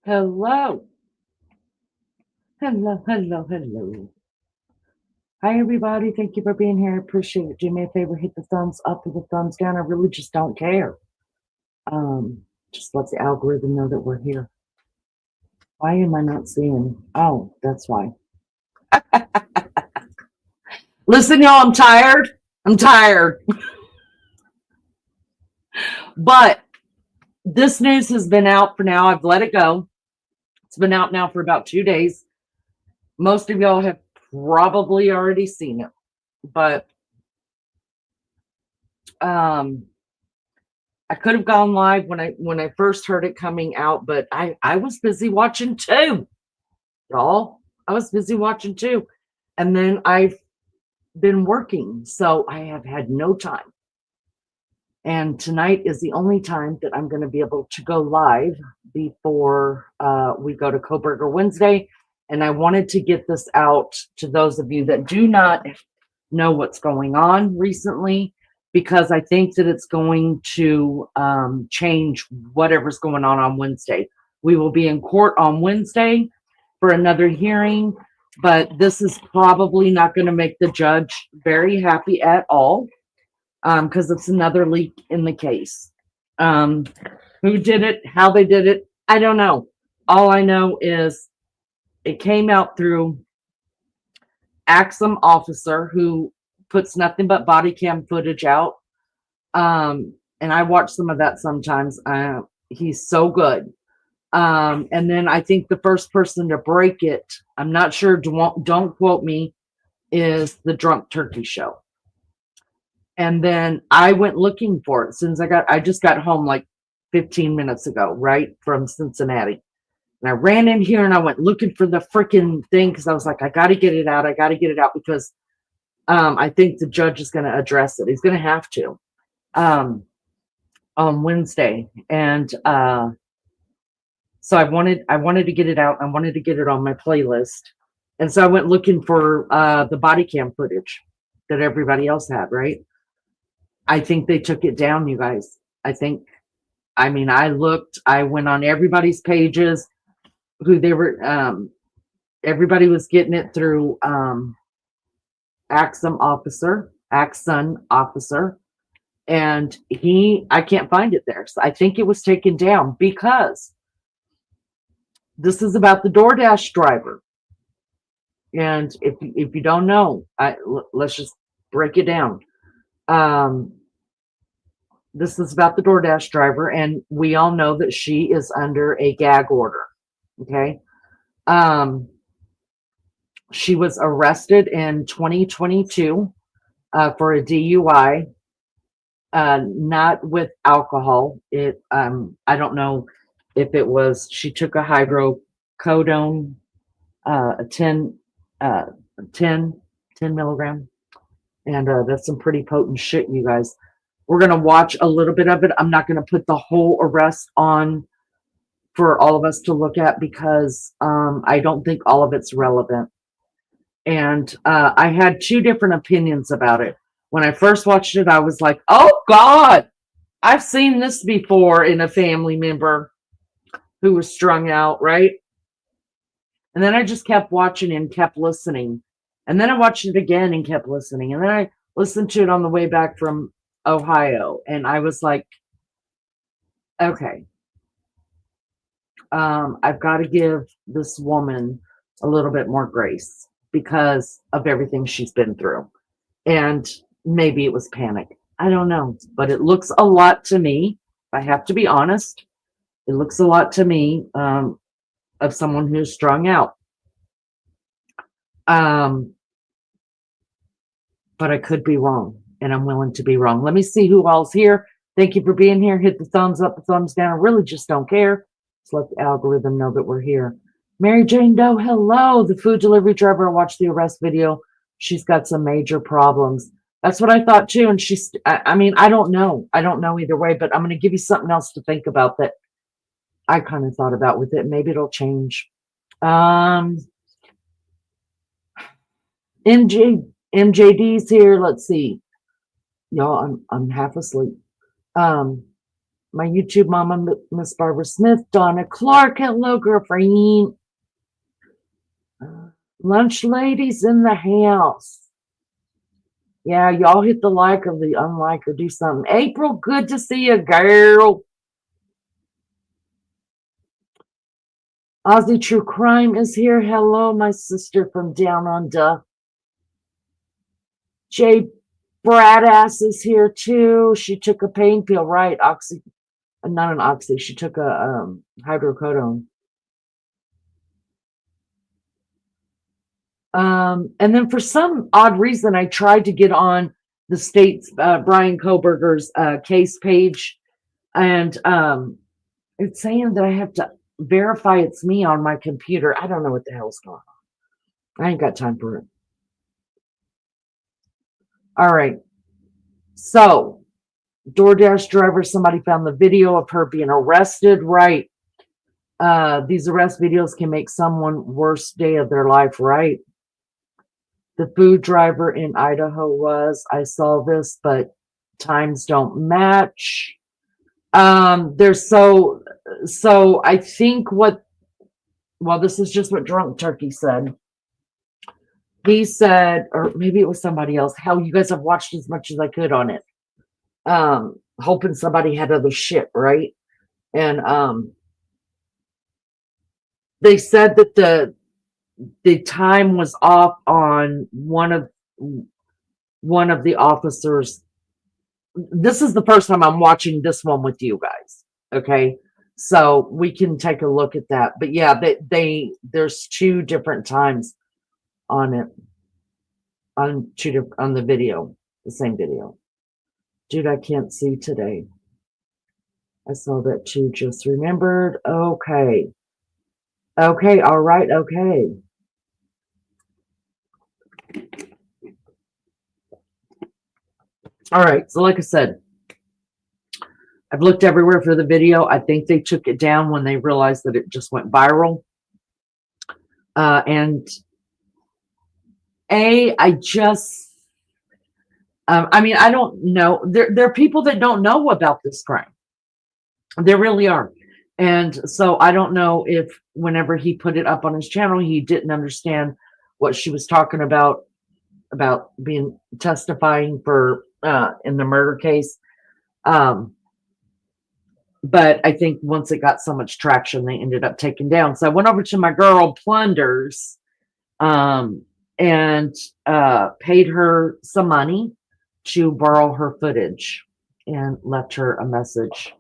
Hello. Hello, hello, hello. Hi, everybody. Thank you for being here. I appreciate it. Do me a favor, hit the thumbs up or the thumbs down. I really just don't care. Just let the algorithm know that we're here. Why am I not seeing? Oh, that's why. Listen, y'all, I'm tired. I'm tired. But this news has been out for now. I've let it go. It's been out now for about 2 days. Most of y'all have probably already seen it. But um I could have gone live when I first heard it coming out, but I was busy watching too, y'all. I was busy watching too, and then I've been working, so I have had no time. And tonight is the only time that I'm going to be able to go live before we go to Kohberger Wednesday. And I wanted to get this out to those of you that do not know what's going on recently, because I think that it's going to change whatever's going on Wednesday. We will be in court on Wednesday for another hearing, but this is probably not going to make the judge very happy at all, because it's another leak in the case. Who did it, how they did it, I don't know. All I know is it came out through Axum officer who puts nothing but body cam footage out. And I watch some of that sometimes. He's so good. And then I think the first person to break it, I'm not sure, don't quote me, is the Drunk Turkey Show. And then I went looking for it since I just got home like 15 minutes ago, right from Cincinnati. And I ran in here and I went looking for the freaking thing because I was like, I got to get it out. I got to get it out because I think the judge is going to address it. He's going to have to on Wednesday. And so I wanted to get it out. I wanted to get it on my playlist. And so I went looking for the body cam footage that everybody else had, right? I think they took it down, you guys. I looked, I went on everybody's pages, who they were, everybody was getting it through Axum officer, and I can't find it there. So I think it was taken down because this is about the DoorDash driver. And if you don't know, let's just break it down. This is about the DoorDash driver, and we all know that she is under a gag order. Okay. She was arrested in 2022 for a DUI, not with alcohol. I don't know if it was, she took a hydrocodone, a 10 milligram. And that's some pretty potent shit, you guys. We're going to watch a little bit of it. I'm not going to put the whole arrest on for all of us to look at because I don't think all of it's relevant. And I had two different opinions about it. When I first watched it, I was like, oh, God, I've seen this before in a family member who was strung out, right? And then I just kept watching and kept listening. And then I watched it again and kept listening. And then I listened to it on the way back from Ohio. And I was like, okay, I've got to give this woman a little bit more grace because of everything she's been through. And maybe it was panic. I don't know. But it looks a lot to me, if I have to be honest, it looks a lot to me of someone who's strung out. But I could be wrong, and I'm willing to be wrong. Let me see who all's here. Thank you for being here. Hit the thumbs up, the thumbs down. I really just don't care. Just let the algorithm know that we're here. Mary Jane Doe, hello. The food delivery driver. I watched the arrest video. She's got some major problems. That's what I thought too. And I don't know. I don't know either way, but I'm going to give you something else to think about that I kind of thought about with it. Maybe it'll change. MJD's here. Let's see. Y'all, I'm half asleep. My YouTube mama, Miss Barbara Smith, Donna Clark, hello, girlfriend. Lunch ladies in the house. Yeah, y'all hit the like or the unlike or do something. April, good to see you, girl. Aussie True Crime is here. Hello, my sister from down under. Jay Bradass is here too. She took a pain pill, right? Oxy, not an oxy. She took a hydrocodone. And then for some odd reason, I tried to get on the state's Brian Kohberger's case page, and it's saying that I have to verify it's me on my computer. I don't know what the hell's going on. I ain't got time for it. All right. So, DoorDash driver, somebody found the video of her being arrested. Right. These arrest videos can make someone worst day of their life, right? The food driver in Idaho I saw this, but times don't match. There's so I think this is just what Drunk Turkey said. He said, or maybe it was somebody else, how you guys have watched as much as I could on it. Hoping somebody had other shit, right? And they said that the time was off on one of the officers. This is the first time I'm watching this one with you guys. Okay. So we can take a look at that. But yeah, there's two different times on it, on the video, the same video. Dude, I can't see today. I saw that too, just remembered. Okay. Okay, all right, okay. All right, so like I said, I've looked everywhere for the video. I think they took it down when they realized that it just went viral. And I just, I mean, I don't know. There are people that don't know about this crime. There really are. And so I don't know if whenever he put it up on his channel, he didn't understand what she was talking about being testifying for in the murder case. But I think once it got so much traction, they ended up taking down. So I went over to my girl Plunders and paid her some money to borrow her footage and left her a message.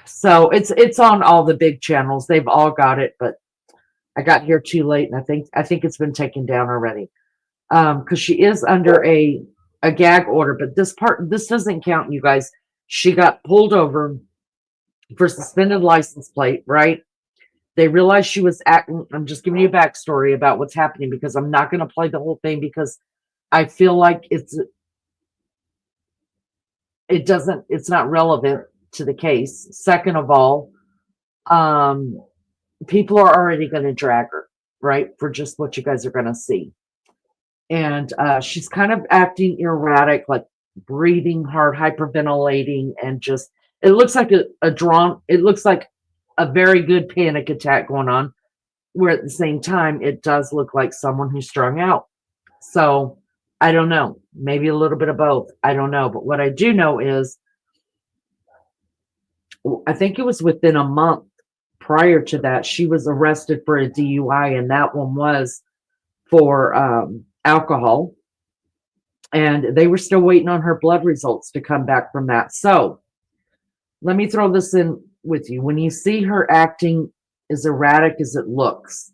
So it's on all the big channels. They've all got it, but I got here too late, and I think it's been taken down already. Because she is under a gag order, but this doesn't count, you guys. She got pulled over for suspended license plate, right? They realized she was acting. I'm just giving you a backstory about what's happening because I'm not going to play the whole thing because I feel like it's not relevant to the case. Second of all, people are already going to drag her, right, for just what you guys are going to see. And she's kind of acting erratic, like breathing hard, hyperventilating, and just it looks like it looks like a very good panic attack going on, where at the same time it does look like someone who's strung out. So I don't know, maybe a little bit of both. I don't know. But what I do know is I think it was within a month prior to that, she was arrested for a DUI, and that one was for alcohol. And they were still waiting on her blood results to come back from that. So let me throw this in with you. When you see her acting as erratic as it looks,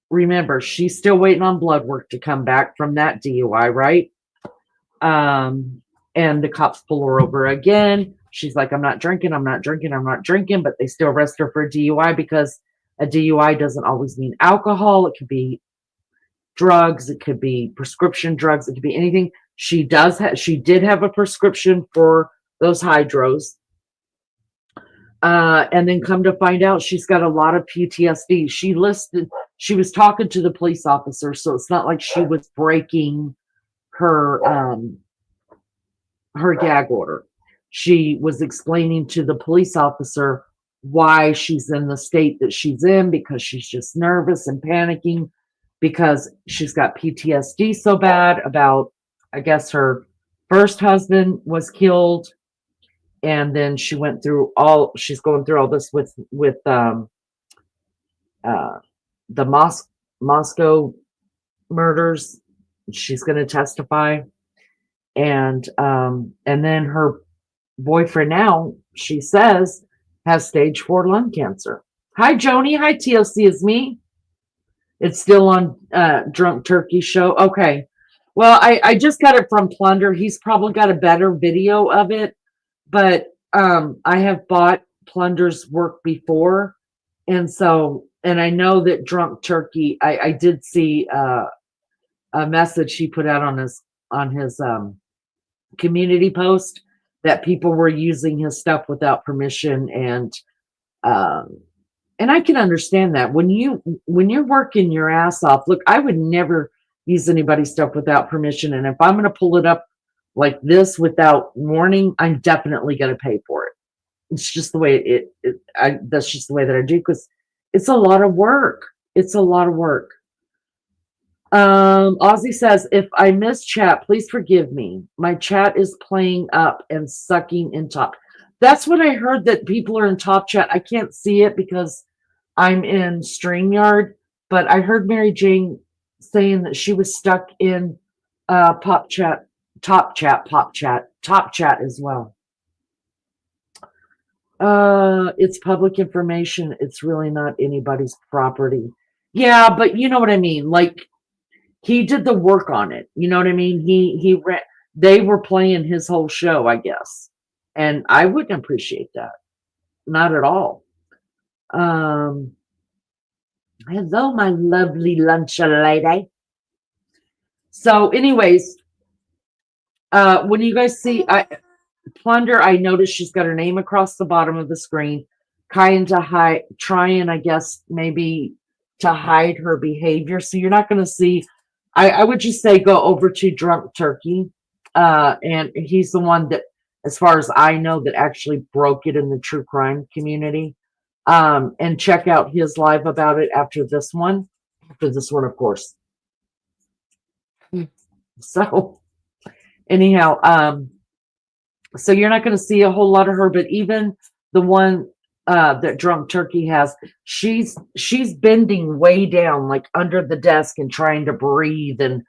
remember, she's still waiting on blood work to come back from that DUI, right? And the cops pull her over again. She's like, I'm not drinking, but they still arrest her for a DUI because a DUI doesn't always mean alcohol. It could be drugs, it could be prescription drugs, it could be anything. She did have a prescription for those hydros. And then come to find out she's got a lot of PTSD. She was talking to the police officer, so it's not like she was breaking her her gag order. She was explaining to the police officer why she's in the state that she's in, because she's just nervous and panicking because she's got PTSD so bad about, I guess, her first husband was killed, and then she's going through all this with uh the Moscow murders. She's going to testify, and then her boyfriend now, she says, has stage 4 lung cancer. Hi Joni, hi TLC, is me. It's still on Drunk Turkey show. Okay. Well, I just got it from Plunder. He's probably got a better video of it, but I have bought Plunder's work before, and I know that Drunk Turkey. I did see a message he put out on his community post that people were using his stuff without permission, um, and I can understand that when you're working your ass off. Look, I would never use anybody's stuff without permission, and if I'm going to pull it up like this without warning, I'm definitely going to pay for it. It's just the way that's just the way that I do, because it's a lot of work. It's a lot of work. Ozzy says, if I miss chat, please forgive me. My chat is playing up and sucking in top. That's what I heard, that people are in top chat. I can't see it because I'm in StreamYard, but I heard Mary Jane saying that she was stuck in top chat as well. It's public information. It's really not anybody's property. Yeah, but you know what I mean? Like, he did the work on it. You know what I mean? They were playing his whole show, I guess. And I wouldn't appreciate that. Not at all. Hello, my lovely lunch lady. So, anyways, when you guys see Plunder, I noticed she's got her name across the bottom of the screen, trying, I guess, maybe to hide her behavior. So you're not going to see. I would just say go over to Drunk Turkey, and he's the one that, as far as I know, that actually broke it in the true crime community. And check out his live about it after this one. After this one, of course. So, anyhow, so you're not going to see a whole lot of her, but even the one that Drunk Turkey has, she's bending way down, like under the desk, and trying to breathe, and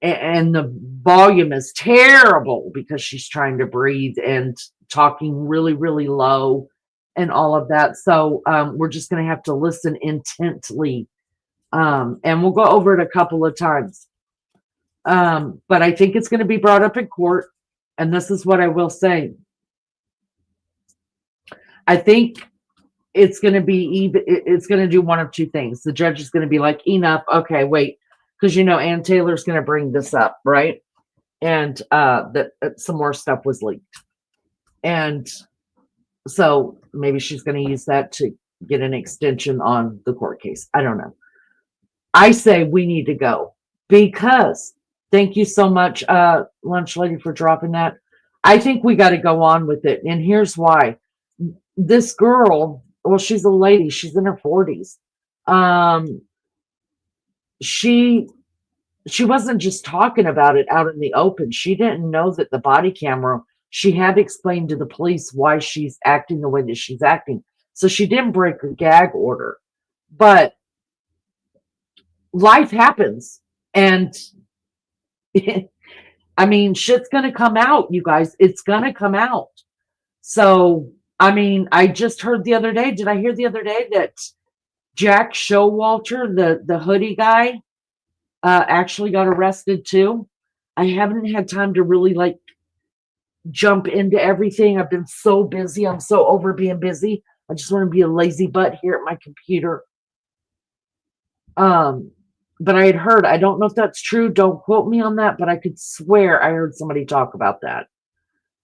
the volume is terrible because she's trying to breathe and talking really, really low and all of that. So we're just going to have to listen intently, and we'll go over it a couple of times. But I think it's going to be brought up in court, and this is what I will say. I think it's going to do one of two things. The judge is going to be like, enough. Okay, wait. Because, Ann Taylor's going to bring this up, right? And that some more stuff was leaked. And so maybe she's going to use that to get an extension on the court case. I don't know. I say we need to go, because thank you so much, Lunch Lady, for dropping that. I think we got to go on with it. And here's why. This girl, well, she's a lady. She's in her 40s. She wasn't just talking about it out in the open. She didn't know that the body camera, she had to explain to the police why she's acting the way that she's acting. So she didn't break her gag order. But life happens. And I mean, shit's going to come out, you guys. It's going to come out. So, I mean, I just heard the other day, did I hear the other day that Jack Showalter, the hoodie guy, actually got arrested too? I haven't had time to really jump into everything. I've been so busy. I'm so over being busy. I just want to be a lazy butt here at my computer. But I had heard, I don't know if that's true, don't quote me on that, but I could swear I heard somebody talk about that.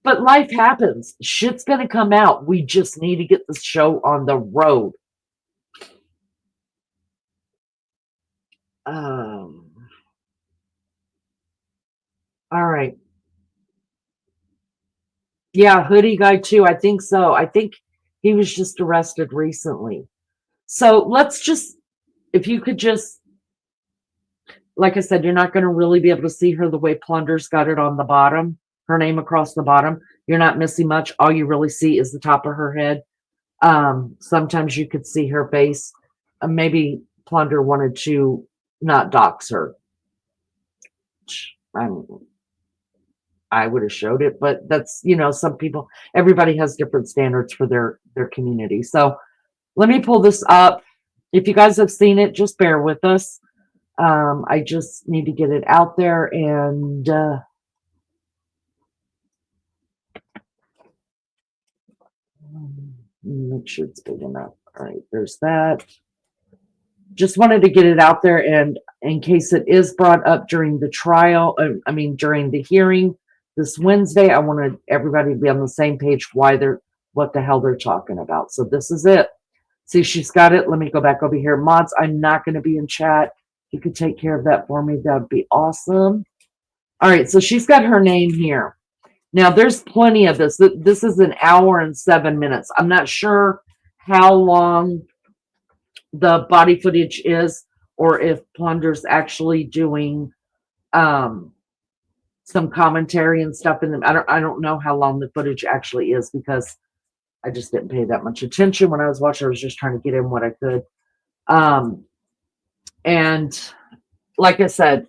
But life happens. Shit's going to come out. We just need to get the show on the road. All right. Yeah, hoodie guy too. I think so. I think he was just arrested recently. So let's just, if you could just, like I said, you're not going to really be able to see her the way Plunder's got it on the bottom, her name across the bottom. You're not missing much. All you really see is the top of her head. Sometimes you could see her face. Maybe Plunder wanted to not dox her. I would have showed it, but that's, some people, everybody has different standards for their community. So let me pull this up. If you guys have seen it, just bear with us. I just need to get it out there and make sure it's big enough. All right, there's that. Just wanted to get it out there, and in case it is brought up during the trial, during the hearing this Wednesday, I wanted everybody to be on the same page what the hell they're talking about. So this is it. See, she's got it. Let me go back over here. Mods, I'm not going to be in chat. You could take care of that for me. That would be awesome. All right, so she's got her name here. Now, there's plenty of this. This is an hour and 7 minutes. I'm not sure how long the body footage is, or if Plunder's actually doing some commentary and stuff in them. I don't know how long the footage actually is, because I just didn't pay that much attention when I was watching. I was just trying to get in what I could. And like I said,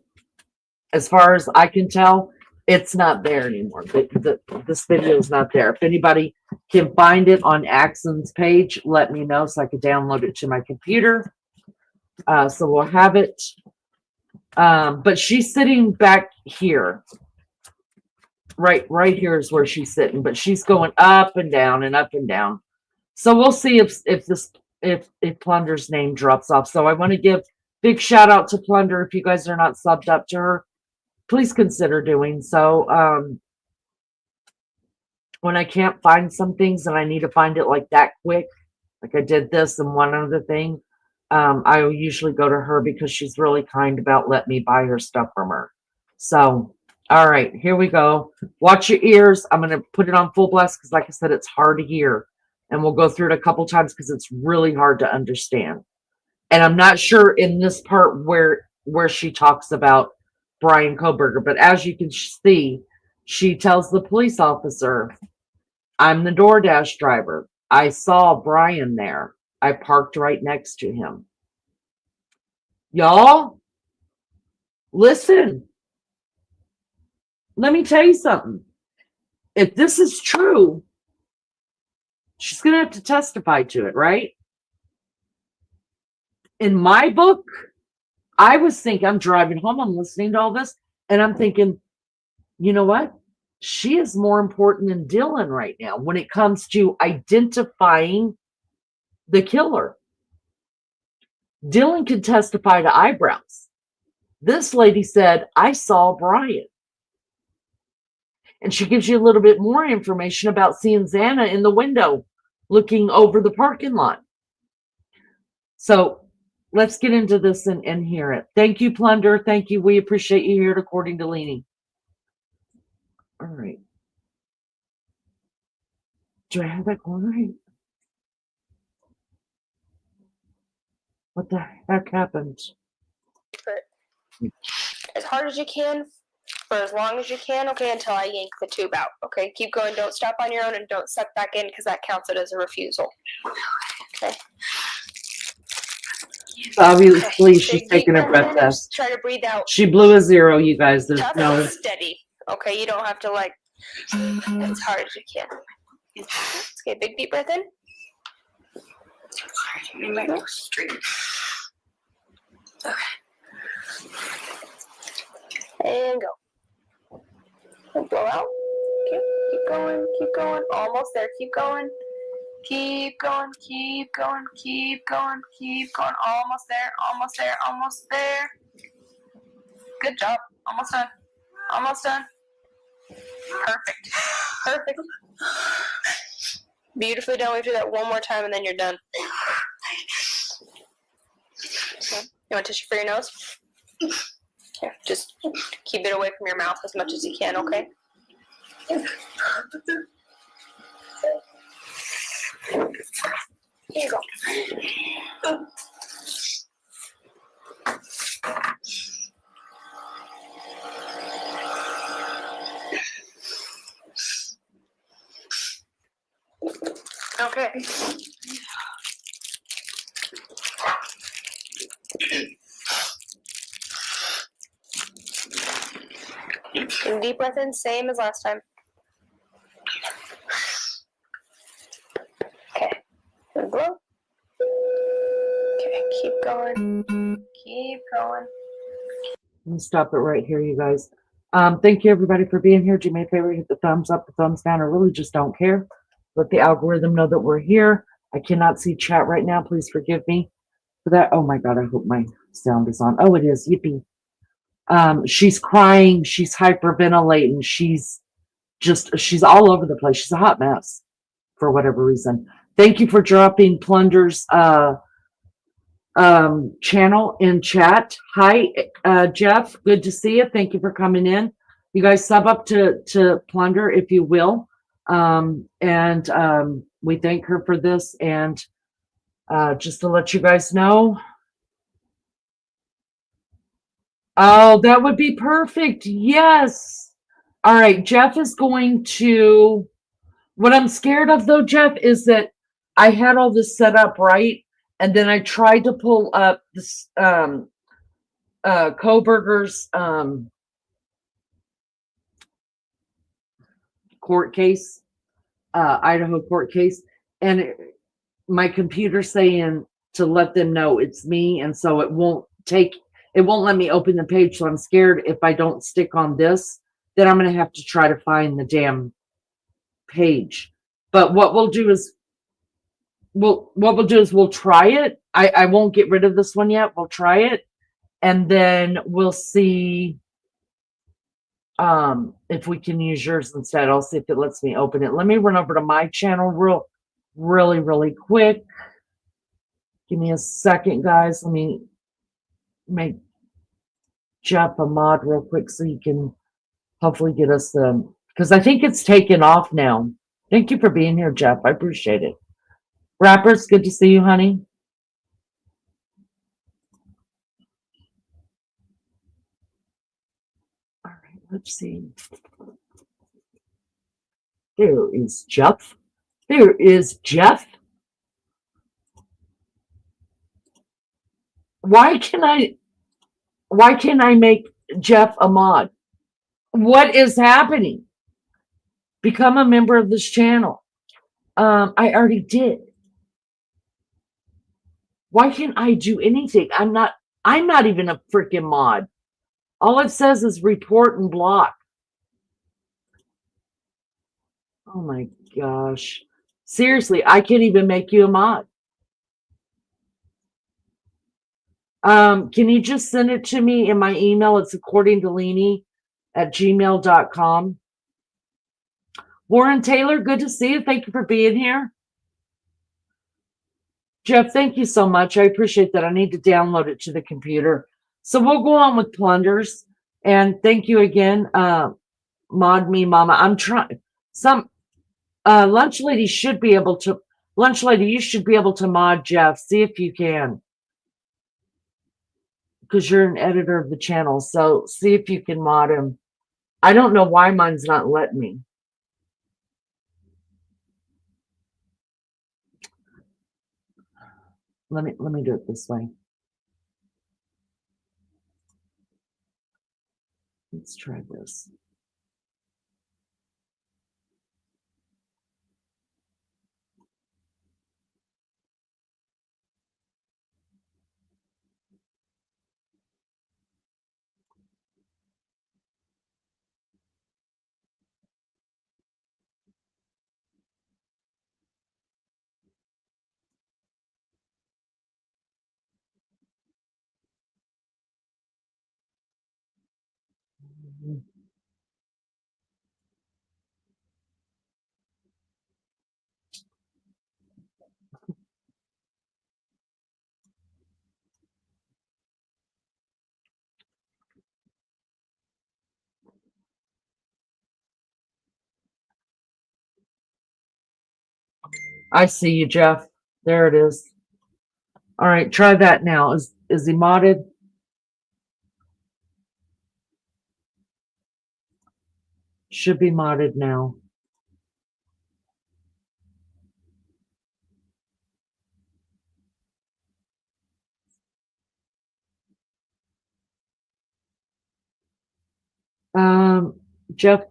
as far as I can tell, it's not there anymore. This video is not there. If anybody can find it on Axon's page, let me know so I could download it to my computer. So we'll have it. But she's sitting back here. Right here is where she's sitting, but she's going up and down and up and down. So we'll see if Plunder's name drops off. So I want to give big shout out to Plunder. If you guys are not subbed up to her, please consider doing so. When I can't find some things and I need to find it like that quick, like I did this and one other thing, I will usually go to her because she's really kind about letting me buy her stuff from her. So, all right, here we go. Watch your ears. I'm going to put it on full blast because, like I said, it's hard to hear. And we'll go through it a couple times because it's really hard to understand. And I'm not sure in this part where she talks about Brian Kohberger, but as you can see, she tells the police officer, I'm the DoorDash driver. I saw Brian there. I parked right next to him. Y'all, listen. Let me tell you something. If this is true, she's going to have to testify to it, right? In my book, I was thinking, I'm driving home, I'm listening to all this, and I'm thinking, you know what? She is more important than Dylan right now when it comes to identifying the killer. Dylan could testify to eyebrows. This lady said, I saw Brian. And she gives you a little bit more information about seeing Xana in the window looking over the parking lot. So let's get into this and hear it. Thank you, Plunder. Thank you. We appreciate you here according to Leanie. All right. Do I have that going right? What the heck happened? As hard as you can, for as long as you can, okay, until I yank the tube out. Okay, keep going. Don't stop on your own and don't suck back in because that counts it as a refusal. Okay. Obviously, she's taking a breath test. Try to breathe out. She blew a 0, you guys. There's tough no steady. Okay, you don't have to like as hard as you can. Okay, big deep breath in. You might go straight. Okay. And go. And blow out. Okay, keep going, keep going. Almost there. Keep going. Keep going, keep going, keep going, keep going. Almost there, almost there, almost there. Good job. Almost done. Almost done. Perfect. Perfect. Beautifully done. We do that one more time and then you're done. Okay. You want tissue for your nose? Here, just keep it away from your mouth as much as you can, okay? Here you go. Okay. Deep breath in, same as last time. Okay. And blow. Okay, keep going. Keep going. Let me stop it right here, you guys. Thank you everybody for being here. Do me a favor, hit the thumbs up, the thumbs down. I really just don't care. Let the algorithm know that we're here. I cannot see chat right now. Please forgive me for that. Oh my God, I hope my sound is on. Oh, it is. Yippee. She's crying. She's hyperventilating. She's all over the place. She's a hot mess for whatever reason. Thank you for dropping Plunder's channel in chat. Hi, Jeff. Good to see you. Thank you for coming in. You guys sub up to Plunder if you will. We thank her for this. And just to let you guys know. Oh, that would be perfect. Yes. All right. Jeff is going to. What I'm scared of though, Jeff, is that I had all this set up right. And then I tried to pull up this Kohberger's court case, Idaho court case, and my computer saying to let them know it's me, and so it won't let me open the page. So I'm scared if I don't stick on this, then I'm going to have to try to find the damn page. But what we'll do is we'll try it. I won't get rid of this one yet. We'll try it. And then we'll see if we can use yours instead. I'll see if it lets me open it. Let me run over to my channel really quick. Give me a second, guys. Let me make Jeff a mod real quick so he can hopefully get us because I think it's taken off now. Thank you for being here, Jeff. I appreciate it. Rappers, good to see you, honey. All right, let's see. There is Jeff. There is Jeff. Why can't I make Jeff a mod? What is happening? Become a member of this channel. I already did. Why can't I do anything? I'm not even a freaking mod. All it says is report and block. Oh my gosh. Seriously, I can't even make you a mod. Can you just send it to me in my email? It's accordingtolini@gmail.com. Warren Taylor, good to see you. Thank you for being here. Jeff, thank you so much. I appreciate that. I need to download it to the computer. So we'll go on with Plunders. And thank you again, Mod Me Mama. I'm trying. Lunch Lady, you should be able to mod Jeff. See if you can. Because you're an editor of the channel. So see if you can mod him. I don't know why mine's not letting me. Let me do it this way. Let's try this. I see you, Jeff. There it is. All right, try that now. Is he modded? Should be modded now. Jeff,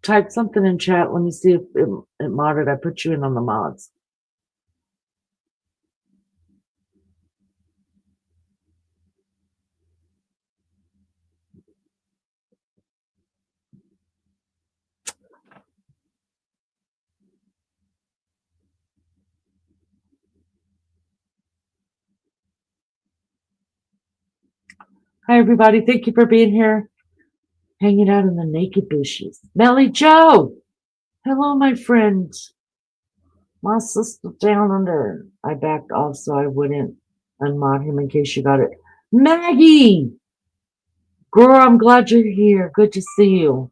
type something in chat. Let me see if it modded. I put you in on the mods. Hi, everybody. Thank you for being here, hanging out in the naked bushes. Melly Joe. Hello, my friend. My sister down under. I backed off so I wouldn't unmod him in case you got it. Maggie! Girl, I'm glad you're here. Good to see you.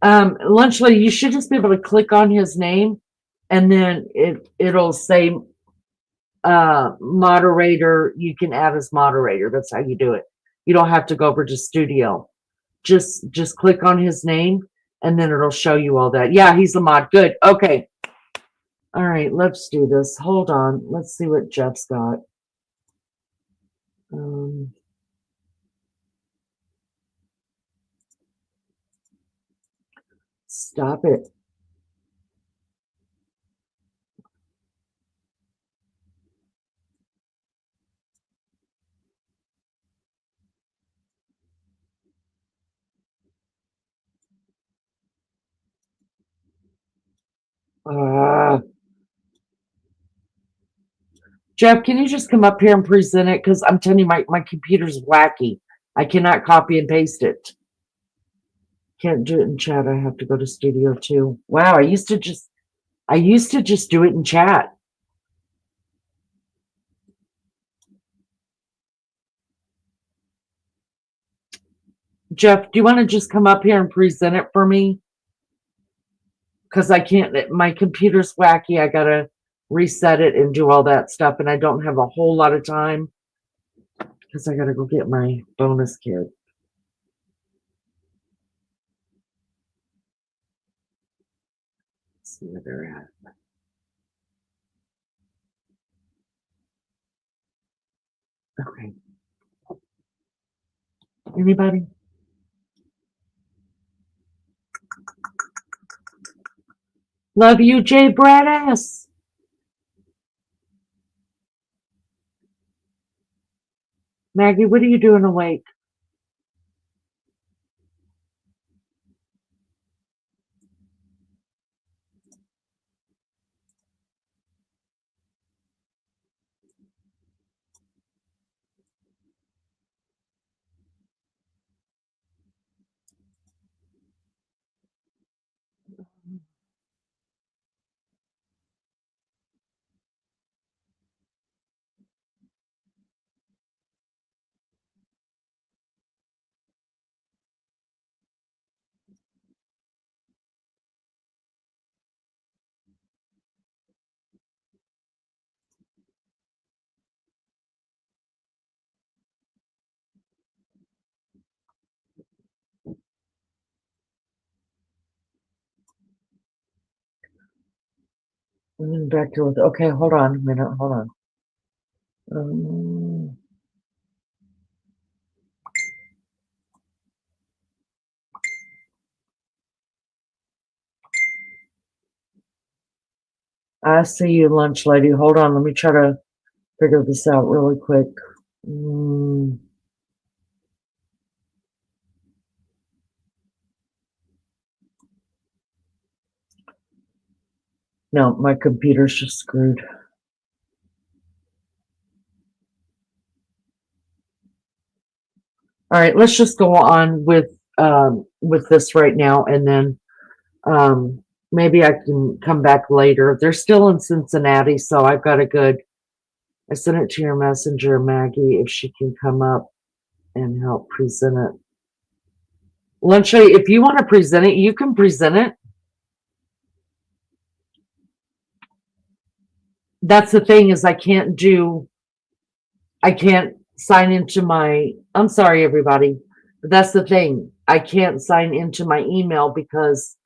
Lunch Lady, you should just be able to click on his name and then it'll say moderator. You can add as moderator. That's how you do it. You don't have to go over to studio. Just click on his name and then it'll show you all that. Yeah, he's a mod. Good. Okay. All right, let's do this. Hold on. Let's see what Jeff's got. Stop it. Jeff, can you just come up here and present it? Because I'm telling you, my computer's wacky. I cannot copy and paste it. Can't do it in chat. I have to go to studio too. Wow, I used to just do it in chat. Jeff, do you want to just come up here and present it for me? Because I can't, my computer's wacky. I gotta reset it and do all that stuff, and I don't have a whole lot of time because I gotta go get my bonus kid. Let's see where they're at. Okay. Anybody? Love you, Jay Bradis. Maggie, what are you doing awake? Back to it. Okay, hold on a minute. Hold on. I see you, lunch lady. Hold on. Let me try to figure this out really quick. No, my computer's just screwed. All right, let's just go on with this right now, and then maybe I can come back later. They're still in Cincinnati, so I've got a good. I sent it to your messenger, Maggie, if she can come up and help present it. Lunchy, if you want to present it, you can present it. that's the thing is I can't sign into my, I'm sorry, everybody, but that's the thing. I can't sign into my email because,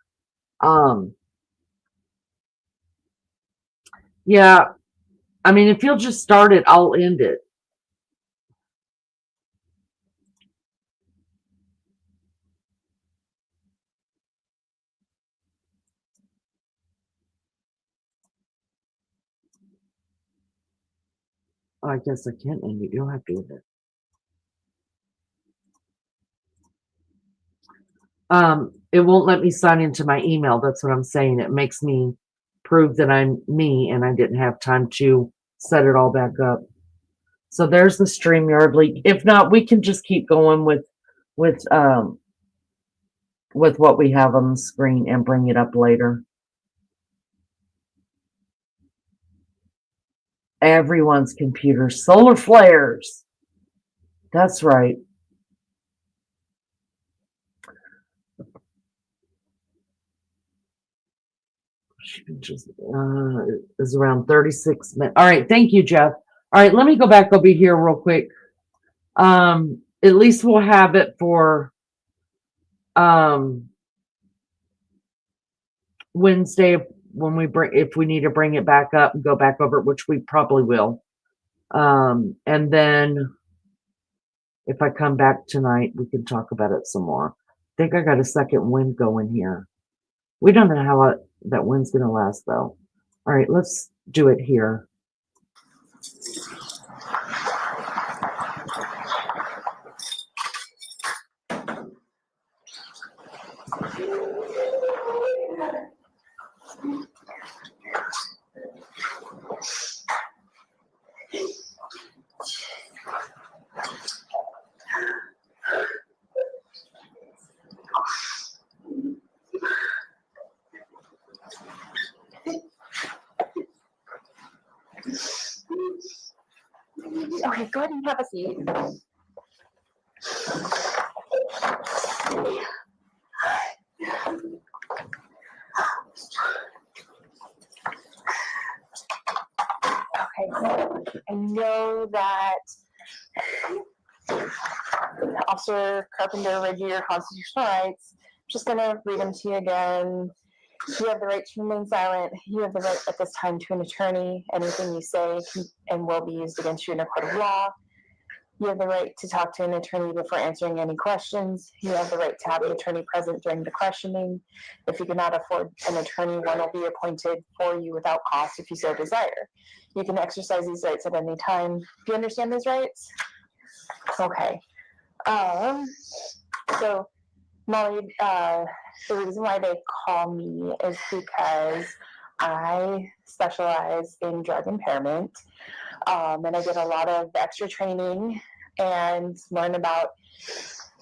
yeah, I mean, if you'll just start it, I'll end it. Oh, I guess I can't end it. You'll have to end it. It won't let me sign into my email. That's what I'm saying. It makes me prove that I'm me and I didn't have time to set it all back up. So there's the StreamYard link. If not, we can just keep going with what we have on the screen and bring it up later. Everyone's computer. Solar flares. That's right. Just is around 36 minutes. All right, thank you, Jeff. All right, let me go back over here real quick. At least we'll have it for Wednesday when we bring, if we need to bring it back up and go back over it, which we probably will. And then if I come back tonight, we can talk about it some more. I think I got a second wind going here. We don't know how that wind's going to last, though. All right, let's do it here. Okay, go ahead and have a seat. Okay, so I know that Officer Carpenter read you your constitutional rights. I'm just going to read them to you again. You have the right to remain silent. You have the right at this time to an attorney. Anything you say can and will be used against you in a court of law. You have the right to talk to an attorney before answering any questions. You have the right to have an attorney present during the questioning. If you cannot afford an attorney, one will be appointed for you without cost if you so desire. You can exercise these rights at any time. Do you understand these rights? Okay. So Molly, the reason why they call me is because I specialize in drug impairment, and I get a lot of extra training and learn about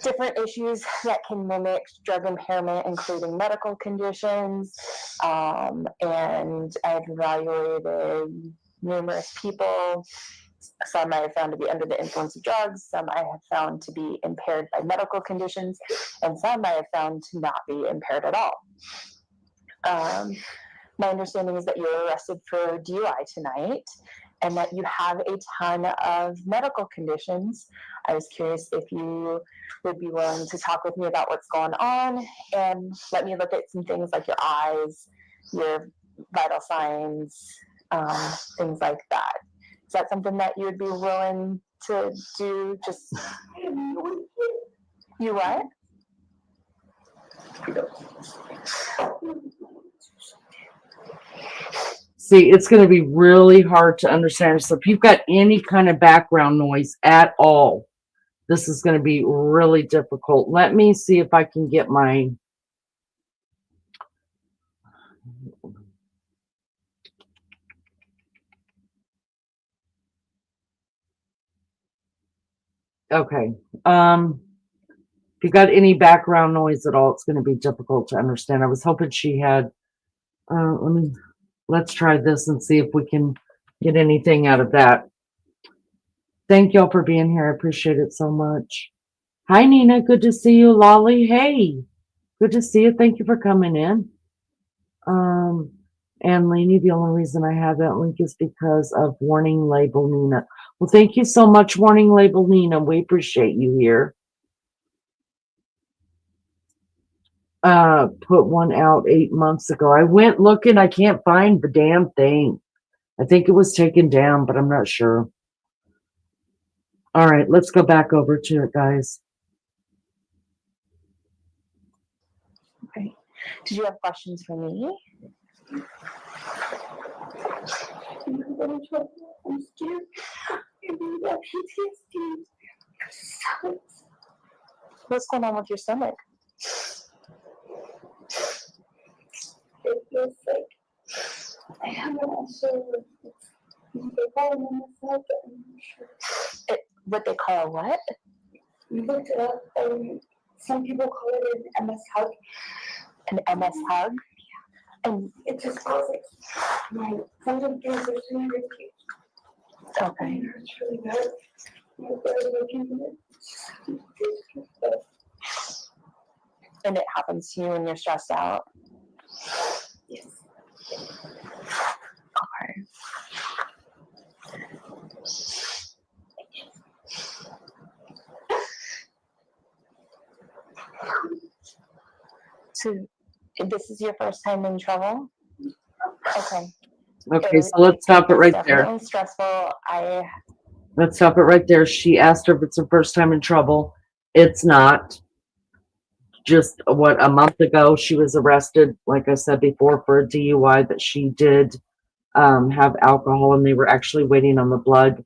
different issues that can mimic drug impairment, including medical conditions, and I've evaluated numerous people. Some I have found to be under the influence of drugs, some I have found to be impaired by medical conditions, and some I have found to not be impaired at all. My understanding is that you were arrested for DUI tonight and that you have a ton of medical conditions. I was curious if you would be willing to talk with me about what's going on and let me look at some things like your eyes, your vital signs, things like that. Is that something that you would be willing to do? Just you what? See, it's going to be really hard to understand. So if you've got any kind of background noise at all, this is going to be really difficult. Let me see if I can get my... Okay. If you got any background noise at all, it's going to be difficult to understand. I was hoping she had... let's try this and see if we can get anything out of that. Thank y'all for being here. I appreciate it so much. Hi, Nina. Good to see you. Lolly. Hey, good to see you. Thank you for coming in. And Lainey, the only reason I have that link is because of Warning Label Nina. Well, thank you so much, Warning Label Nina. We appreciate you here. Put one out 8 months ago. I went looking, I can't find the damn thing. I think it was taken down, but I'm not sure. All right, let's go back over to it, guys. Okay. Did you have questions for me? I'm scared. Maybe that PTSD. What's going on with your stomach? It feels like I have an ulcer. They call it MS hug, but I'm not sure. What they call a what? We looked it up, and some people call it an MS hug. An MS hug? Yeah. And it just feels like my sometimes are so irritated. Okay. It's really bad. And it happens to you when you're stressed out? Yes. Okay. So, this is your first time in trouble? Okay. Okay, so let's stop it right there. Definitely stressful. Let's stop it right there. She asked her if it's her first time in trouble. It's not. Just a month ago, she was arrested, like I said before, for a DUI that she did have alcohol, and they were actually waiting on the blood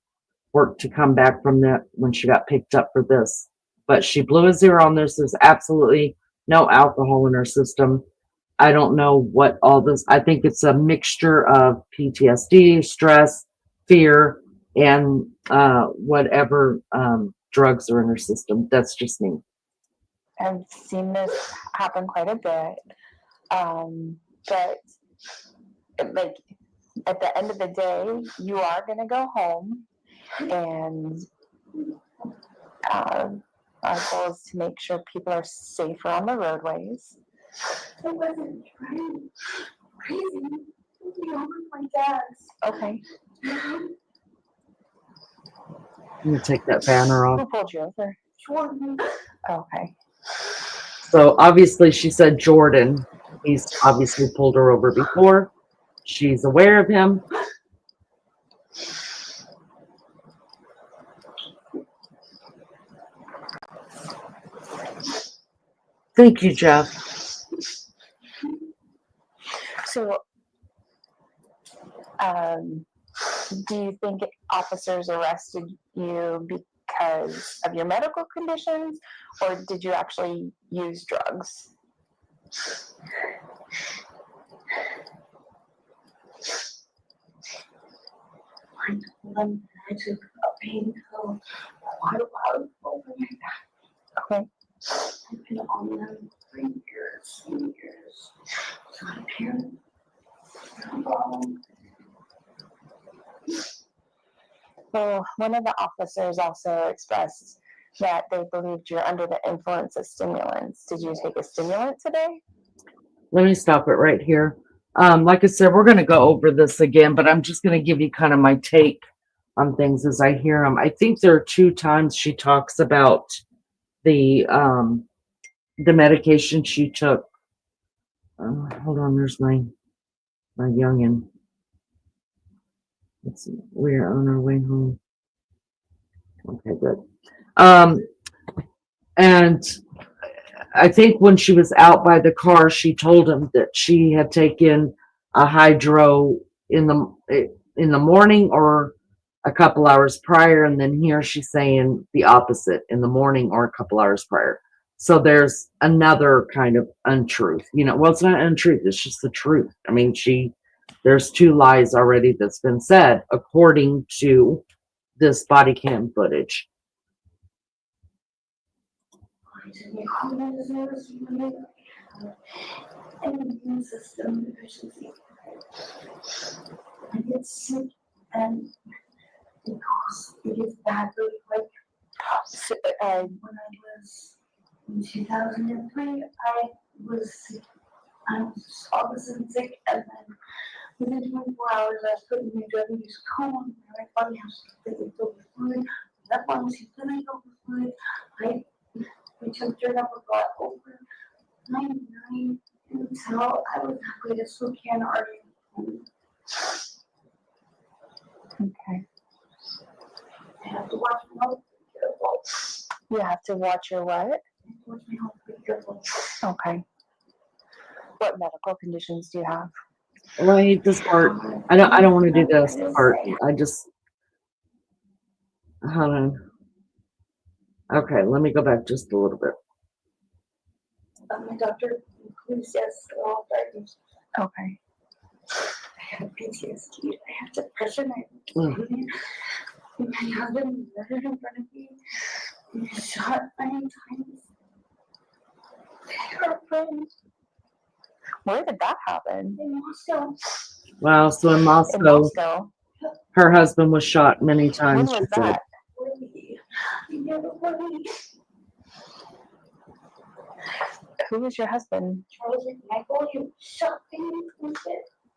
work to come back from that when she got picked up for this. But she blew a 0 on this. There's absolutely no alcohol in her system. I don't know what all this, I think it's a mixture of PTSD, stress, fear, and whatever drugs are in her system. That's just me. I've seen this happen quite a bit. But like at the end of the day, you are going to go home, and our goal is to make sure people are safer on the roadways. I wasn't trying crazy. We all with my dad's. Okay. I'm gonna take that banner off. Who pulled you over? Jordan. Okay. So obviously she said Jordan. He's obviously pulled her over before. She's aware of him. Thank you, Jeff. So, do you think officers arrested you because of your medical conditions, or did you actually use drugs? I told them I took a pain pill quite a while over my back. Okay. I've been on them for years. So I'm here. No problem. Well, one of the officers also expressed that they believed you're under the influence of stimulants. Did you take a stimulant today? Let me stop it right here. Like I said, we're going to go over this again, but I'm just going to give you kind of my take on things as I hear them. I think there are 2 times she talks about the medication she took. Hold on, there's my youngin'. Let's see, we're on our way home. Okay, good. And I think when she was out by the car, she told him that she had taken a hydro in the morning or a couple hours prior, and then here she's saying the opposite, in the morning or a couple hours prior. So there's another kind of untruth. Well, it's not untruth, it's just the truth. I mean, there's 2 lies already that's been said according to this body cam footage. Immune system deficiency. I get sick and it gets bad really quick. So, when I was in 2003, I was sick. I was all of a sudden sick, and then Within 24 hours, I was put in a drug-induced coma. My right lung was completely filled with fluid. My left lung was completely filled with fluid. My temperature level got over 99 until I was halfway to Spokane already. Okay. I have to watch my health be careful. You have to watch your what? I have to watch my health be careful. Okay. What medical conditions do you have? Well, I hate this part. I don't want to do this part. I just hold on. Okay, let me go back just a little bit. My doctor includes yes, all diagnosed. Okay. I have PTSD. I have depression. I have anxiety. My husband murdered in front of me. He shot 9 times. Our friends. Where did that happen? In Moscow. Wow, so in Moscow, her husband was shot many times. When was that? Who was your husband? Charles Michael. He shot me.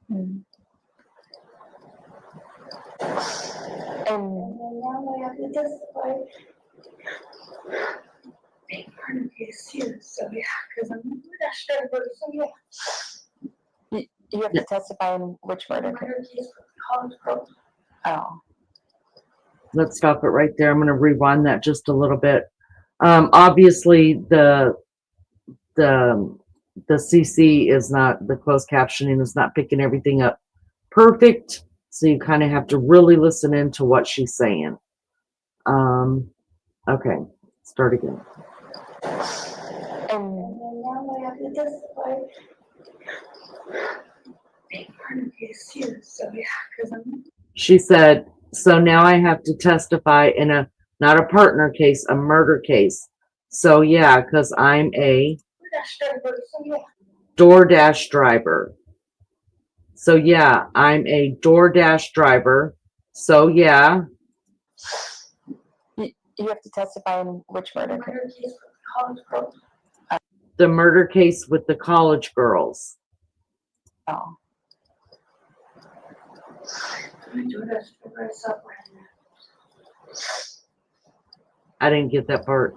And now I have to testify. Big part of the case too. So yeah, because I'm a dash driver. So yeah. You have to testify in which murder case? With college girls. Oh. Let's stop it right there. I'm going to rewind that just a little bit. Obviously, the CC is not, the closed captioning is not picking everything up perfect. So you kind of have to really listen into what she's saying. Okay, start again. And now I have to testify. Big part of the case too. So yeah, because she said, so now I have to testify in a, not a partner case, a murder case. So yeah, because I'm a DoorDash driver. So yeah, I'm a DoorDash driver. So yeah. You have to testify in which murder case? College girls. The murder case with the college girls. Oh. I didn't get that part.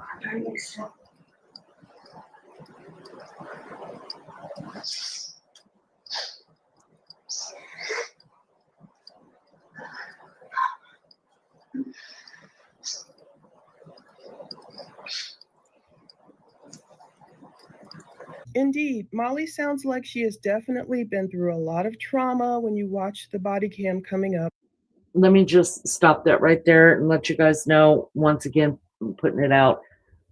Indeed, Molly sounds like she has definitely been through a lot of trauma when you watch the body cam coming up. Let me just stop that right there and let you guys know, once again, I'm putting it out,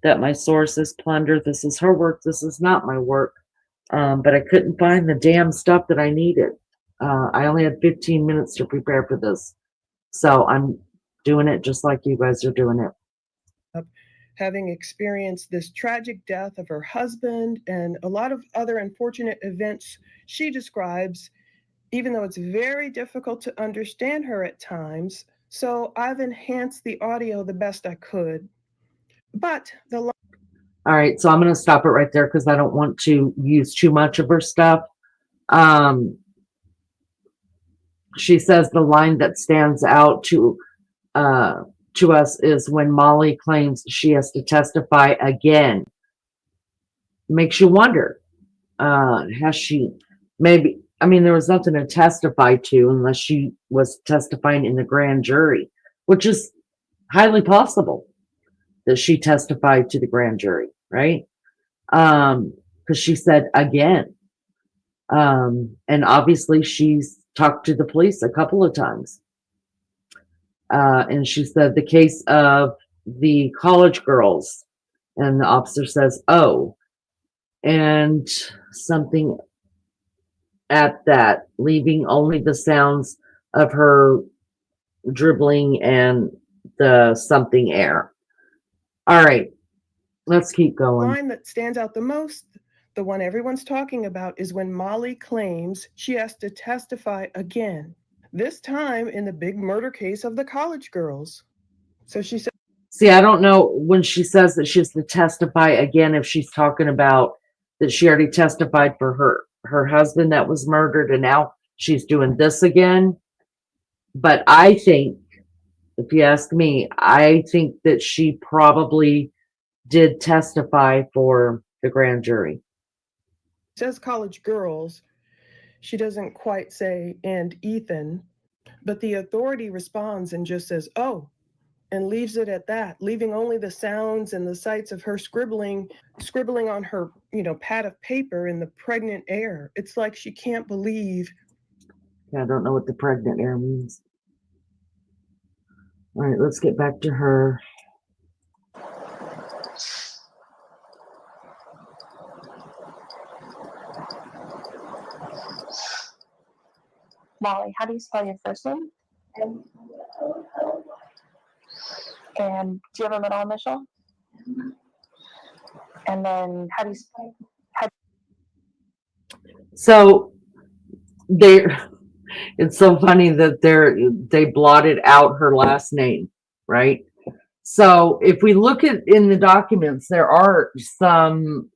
that my source is Plunder. This is her work. This is not my work. But I couldn't find the damn stuff that I needed. I only had 15 minutes to prepare for this. So I'm doing it just like you guys are doing it. Having experienced this tragic death of her husband and a lot of other unfortunate events she describes, even though it's very difficult to understand her at times. So I've enhanced the audio the best I could. But the all right, so I'm going to stop it right there because I don't want to use too much of her stuff. She says the line that stands out to us is when Molly claims she has to testify again. Makes you wonder, has she, maybe, I mean, there was nothing to testify to unless she was testifying in the grand jury, which is highly possible that she testified to the grand jury, right? Because she said again. And obviously she's talked to the police a couple of times. And she said the case of the college girls, and the officer says, oh, and something at that, leaving only the sounds of her dribbling and the something air. All right, let's keep going. The line that stands out the most, the one everyone's talking about, is when Molly claims she has to testify again. This time in the big murder case of the college girls. So she said, see, I don't know when she says that she has to testify again, if she's talking about that she already testified for her husband that was murdered and now she's doing this again. But I think, if you ask me, I think that she probably did testify for the grand jury. Says college girls. She doesn't quite say, and Ethan, but the authority responds and just says, oh, and leaves it at that, leaving only the sounds and the sights of her scribbling on her, pad of paper in the pregnant air. It's like she can't believe. I don't know what the pregnant air means. All right, let's get back to her. Molly, how do you spell your first name? And do you have a middle initial? And then how do you spell? So it's so funny that they blotted out her last name, right? So if we look at in the documents, there are some,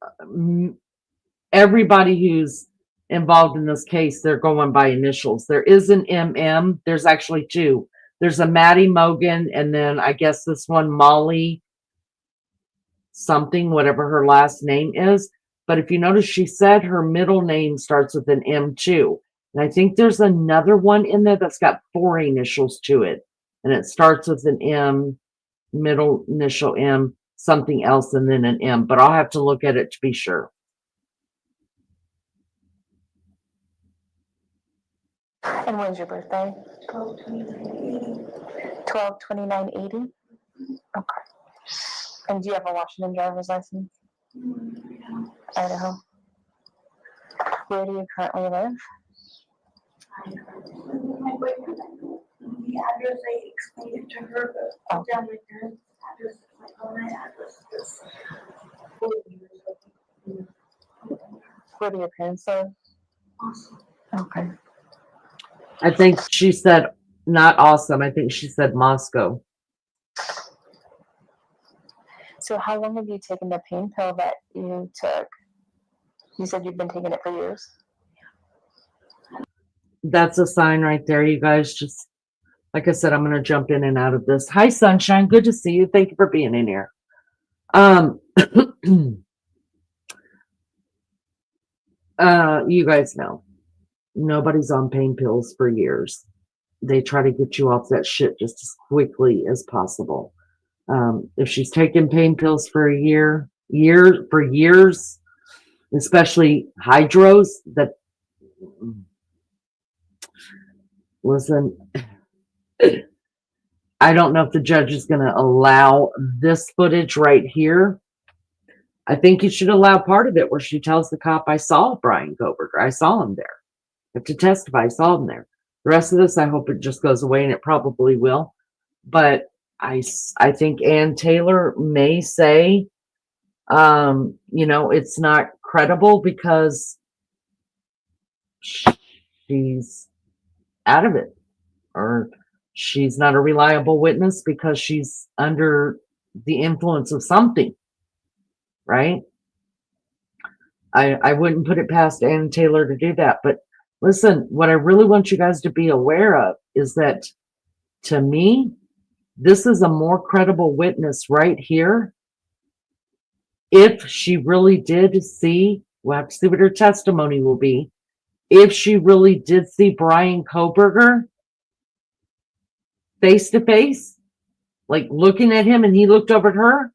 everybody who's involved in this case, they're going by initials. There is an MM. There's actually two. There's a Maddie Mogan, and then I guess this one, Molly something, whatever her last name is. But if you notice, she said her middle name starts with an M too. And I think there's another one in there that's got 4 initials to it. And it starts with an M, middle initial M, something else, and then an M. But I'll have to look at it to be sure. And when's your birthday? 12/29/80. Okay. And do you have a Washington driver's license? Idaho. Where do you currently live? My boyfriend, the address I explained it to her, but Oh. down my parents' address, my own address is 4 years ago. Where do your parents live? Awesome. Okay. I think she said, not awesome. I think she said Moscow. So how long have you taken the pain pill that you took? You said you've been taking it for years. That's a sign right there, you guys. Just like I said, I'm going to jump in and out of this. Hi, Sunshine. Good to see you. Thank you for being in here. You guys know, nobody's on pain pills for years. They try to get you off that shit just as quickly as possible. If she's taken pain pills for years, especially hydros, listen, I don't know if the judge is going to allow this footage right here. I think you should allow part of it where she tells the cop, I saw Brian Kohberger. I saw him there. I have to testify. I saw him there. The rest of this, I hope it just goes away, and it probably will. But I think Ann Taylor may say, it's not credible because she's out of it, or she's not a reliable witness because she's under the influence of something, right? I wouldn't put it past Ann Taylor to do that. But listen, what I really want you guys to be aware of is that, to me, this is a more credible witness right here. If she really did see, we'll have to see what her testimony will be. If she really did see Brian Kohberger face to face, like looking at him and he looked over at her,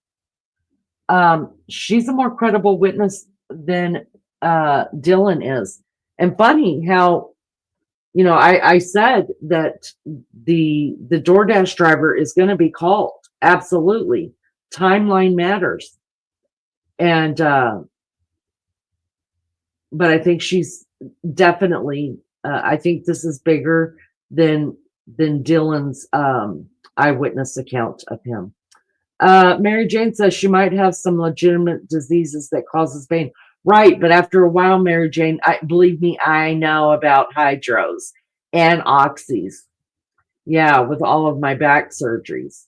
she's a more credible witness than Dylan is. And funny how, I said that the DoorDash driver is going to be called. Absolutely. Timeline matters. And, but I think she's definitely, I think this is bigger than Dylan's eyewitness account of him. Mary Jane says she might have some legitimate diseases that causes pain. Right, but after a while, Mary Jane, believe me, I know about hydros and oxys. Yeah, with all of my back surgeries.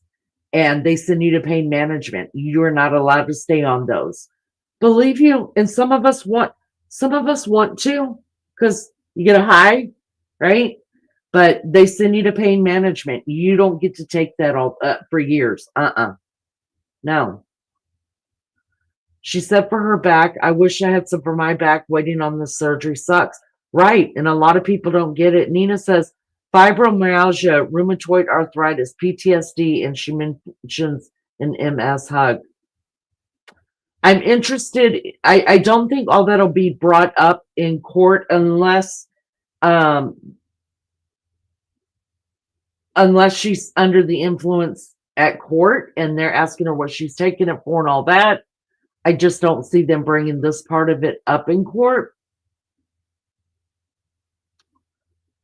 And they send you to pain management. You're not allowed to stay on those. Believe you, and some of us want to, because you get a high right? But they send you to pain management. You don't get to take that all for years. No. She said for her back, I wish I had some for my back. Waiting on the surgery sucks. Right. And a lot of people don't get it. Nina says fibromyalgia, rheumatoid arthritis, PTSD, and she mentions an MS hug. I'm interested. I don't think all that'll be brought up in court unless she's under the influence at court and they're asking her what she's taking it for and all that. I just don't see them bringing this part of it up in court.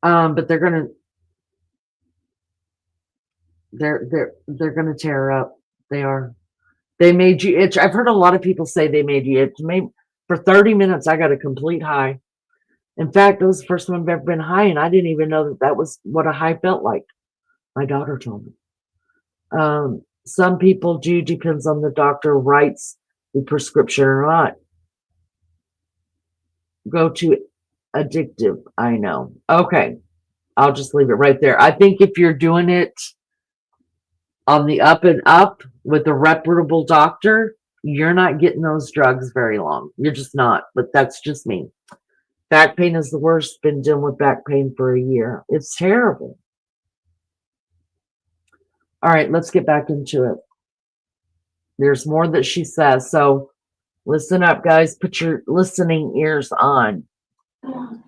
But they're gonna tear her up. They are. They made you itch. I've heard a lot of people say they made you itch. For 30 minutes, I got a complete high. In fact, it was the first time I've ever been high, and I didn't even know that was what a high felt like. My daughter told me. Some people do, depends on the doctor writes the prescription or not. Go to addictive, I know. Okay, I'll just leave it right there. I think if you're doing it on the up and up with a reputable doctor, you're not getting those drugs very long. You're just not, but that's just me. Back pain is the worst. Been dealing with back pain for a year. It's terrible. All right, let's get back into it. There's more that she says. So listen up, guys. Put your listening ears on. For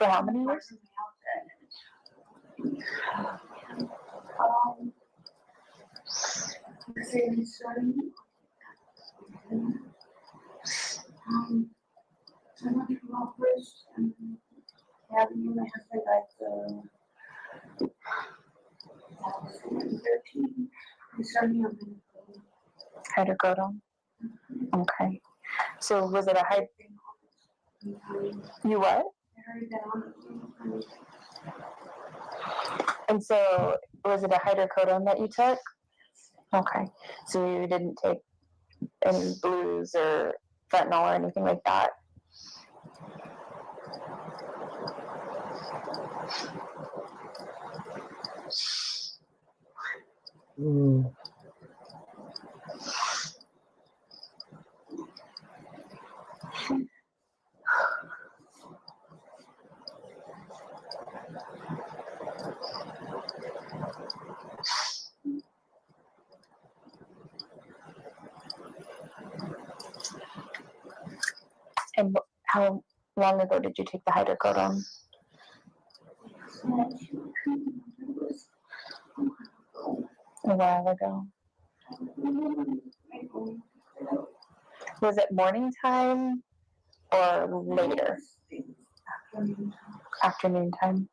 how many years? I went to law first, and having my husband like 13. They started me on Hydrocodone. Okay. So was it a high? You what? And so was it a hydrocodone that you took? Okay. So you didn't take any blues or fentanyl or anything like that? And how long ago did you take the hydrocodone? A while ago. Was it morning time or later? Afternoon time.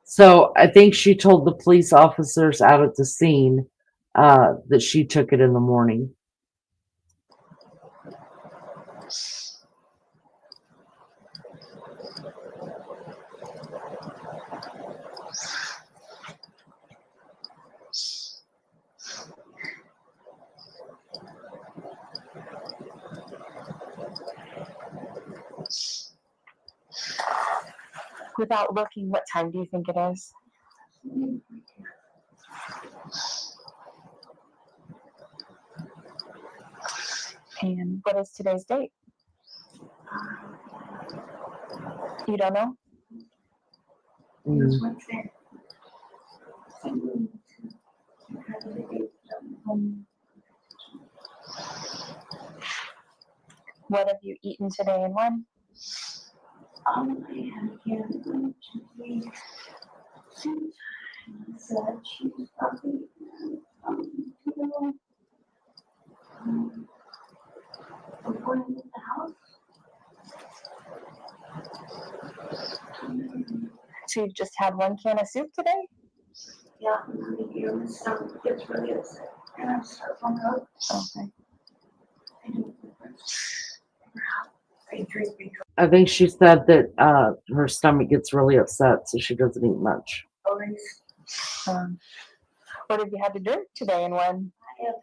So I think she told the police officers out at the scene that she took it in the morning. Without looking, what time do you think it is? And what is today's date? You don't know? What have you eaten today and when? I had again, said she was probably going to the house. So you've just had one can of soup today? Yeah, and then your stomach gets really upset, and I start going up. Okay. I think she said that her stomach gets really upset, so she doesn't eat much. What have you had to drink today and when? I have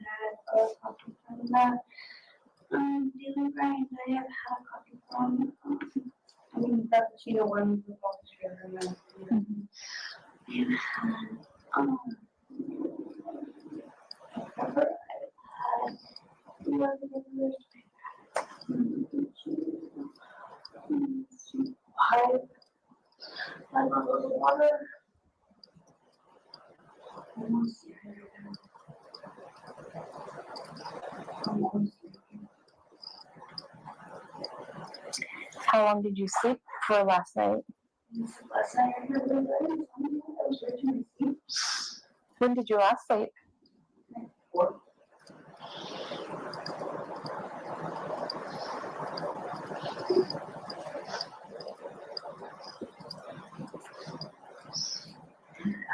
had Daily grind. I have had a copy from. I mean, that's one with all the sugar. I have had. Pepper. I've had. I love a little water. Almost here. Almost. How long did you sleep for last night? Last night I heard really good. I was ready to sleep. When did you last sleep? 4.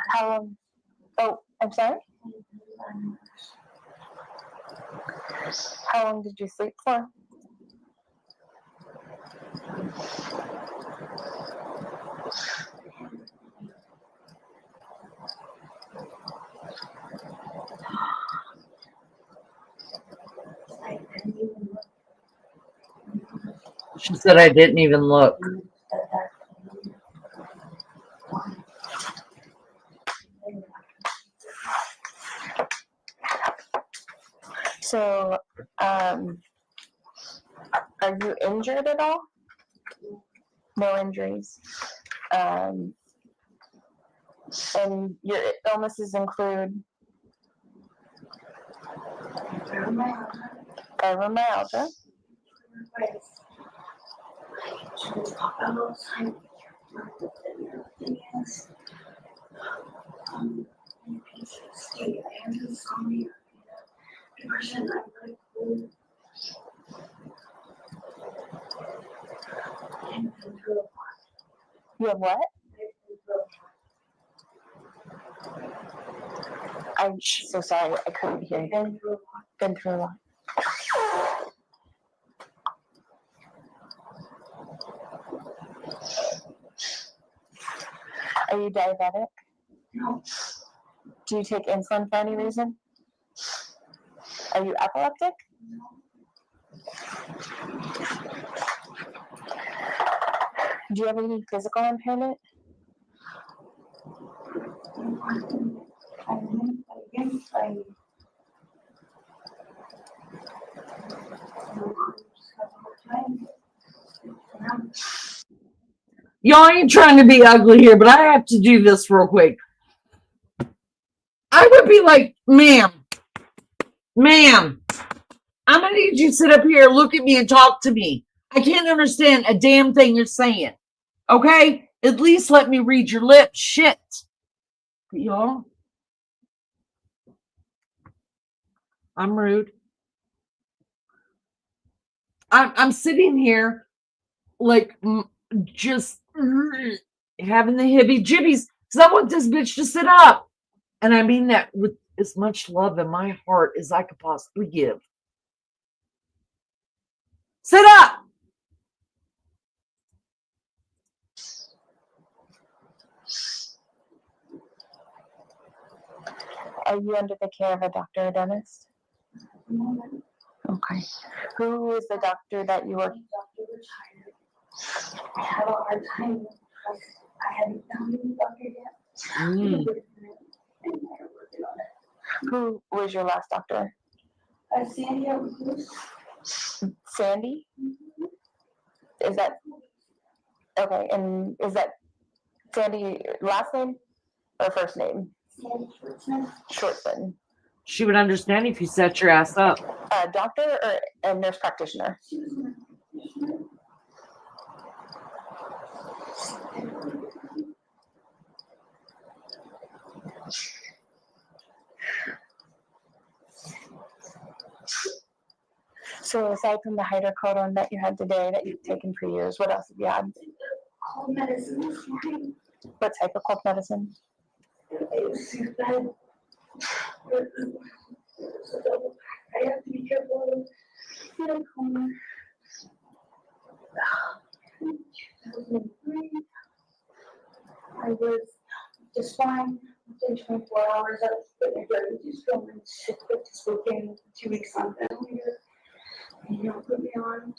How long? Oh, I'm sorry? How long did you sleep for? She said I didn't even look. So, are you injured at all? No injuries. And your illnesses include fibromyalgia. You have what? I'm so sorry, I couldn't hear you. Been through a lot. Are you diabetic? No. Do you take insulin for any reason? Are you epileptic? Do you have any physical impairment? Y'all ain't trying to be ugly here, but I have to do this real quick. I would be like, ma'am, I'm gonna need you to sit up here, look at me, and talk to me. I can't understand a damn thing you're saying. Okay? At least let me read your lips. Shit. But y'all, I'm rude. I'm sitting here like just having the hibby jibbies because I want this bitch to sit up. And I mean that with as much love in my heart as I could possibly give. Sit up. Are you under the care of a doctor or dentist? Okay. Who is the doctor that you work with? Doctor retired. I have a hard time because I haven't found any doctor yet. And they're working on it. Who was your last doctor? Sandy, Sandy? Is that okay? And is that Sandy last name or first name? Sandy Schwartzman. Shortson. She would understand if you set your ass up. A doctor or a nurse practitioner? She was a nurse practitioner. So aside from the hydrocodone that you had today that you've taken for years, what else have you had? Cold medicine this morning. What type of cold medicine? It was too bad. I have to be careful of the corner. 2003. I was just fine within 24 hours. I was just feeling sick with this weekend, 2 weeks on ventilator. You know, put me on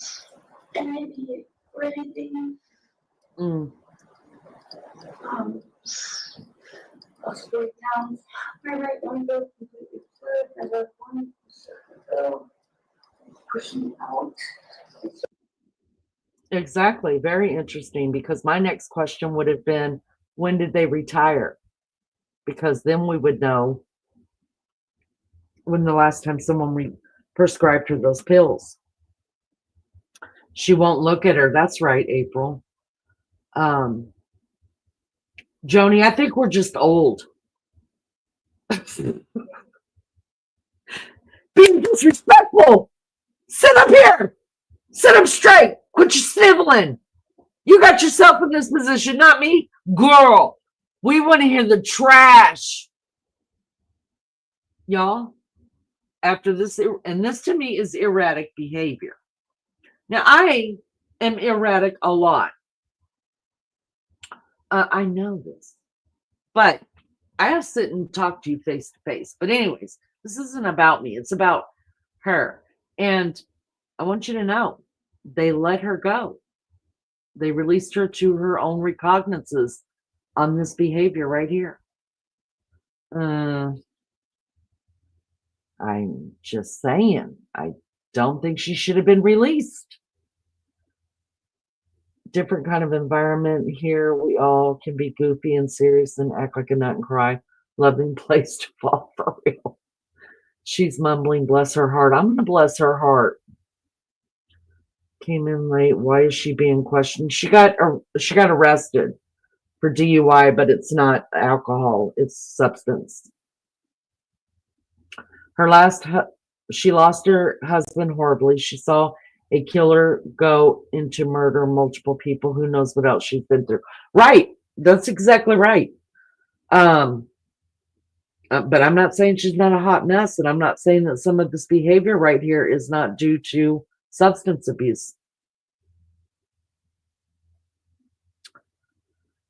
NIP or anything. Mm. I was 40 pounds. My right one goes completely flat. My left one go pushing out. Exactly. Very interesting, because my next question would have been, when did they retire? Because then we would know when the last time someone prescribed her those pills. She won't look at her. That's right, April. Joni, I think we're just old. Being disrespectful. Sit up here. Sit up straight. Quit your sniveling. You got yourself in this position, not me. Girl, we want to hear the trash. Y'all, after this, and this to me is erratic behavior. Now, I am erratic a lot. I know this, but I have to sit and talk to you face to face. But anyways, this isn't about me. It's about her. And I want you to know, they let her go. They released her to her own recognizances on this behavior right here. I'm just saying, I don't think she should have been released. Different kind of environment here. We all can be goofy and serious and act like a nut and cry. Loving place to fall for real. She's mumbling, bless her heart. I'm going to bless her heart. Came in late. Why is she being questioned? She got arrested for DUI, but it's not alcohol. It's substance. She lost her husband horribly. She saw a killer go into murder multiple people. Who knows what else she's been through? Right. That's exactly right. But I'm not saying she's not a hot mess, and I'm not saying that some of this behavior right here is not due to substance abuse.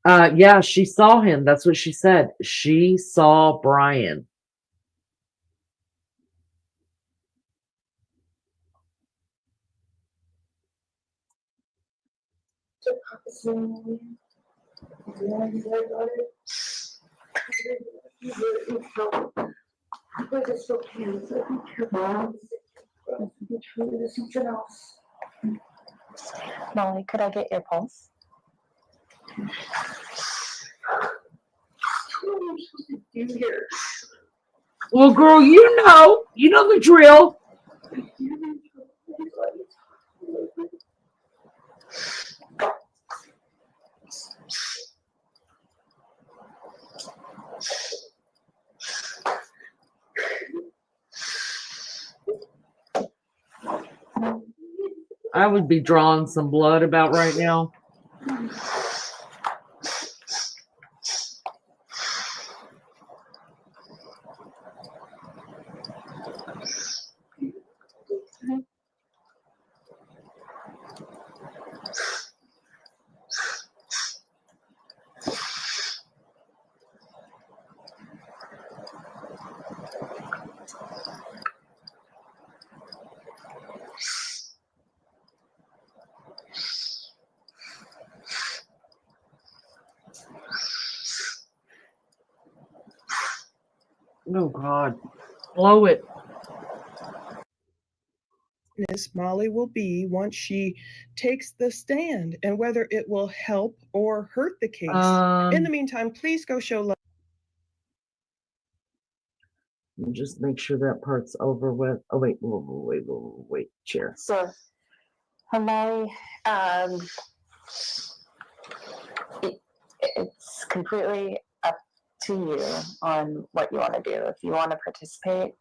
Yeah, she saw him. That's what she said. She saw Brian. Molly, could I get your pulse? Well, girl, you know the drill. I would be drawing some blood about right now. Oh, God. Blow it. Miss Molly will be once she takes the stand, and whether it will help or hurt the case. In the meantime, please go show love. Just make sure that part's over with. Oh, wait, chair. So, Molly, it's completely up to you on what you want to do. If you want to participate,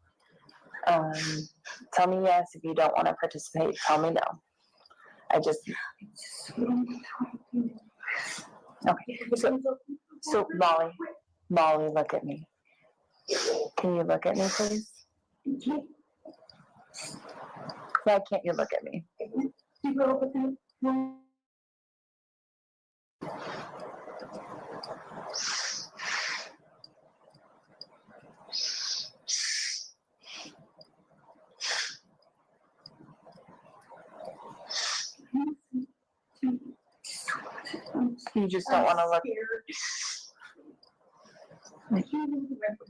tell me yes. If you don't want to participate, tell me no. Okay. So Molly, look at me. Can you look at me, please? Why can't you look at me? You just don't want to look. I can't even remember.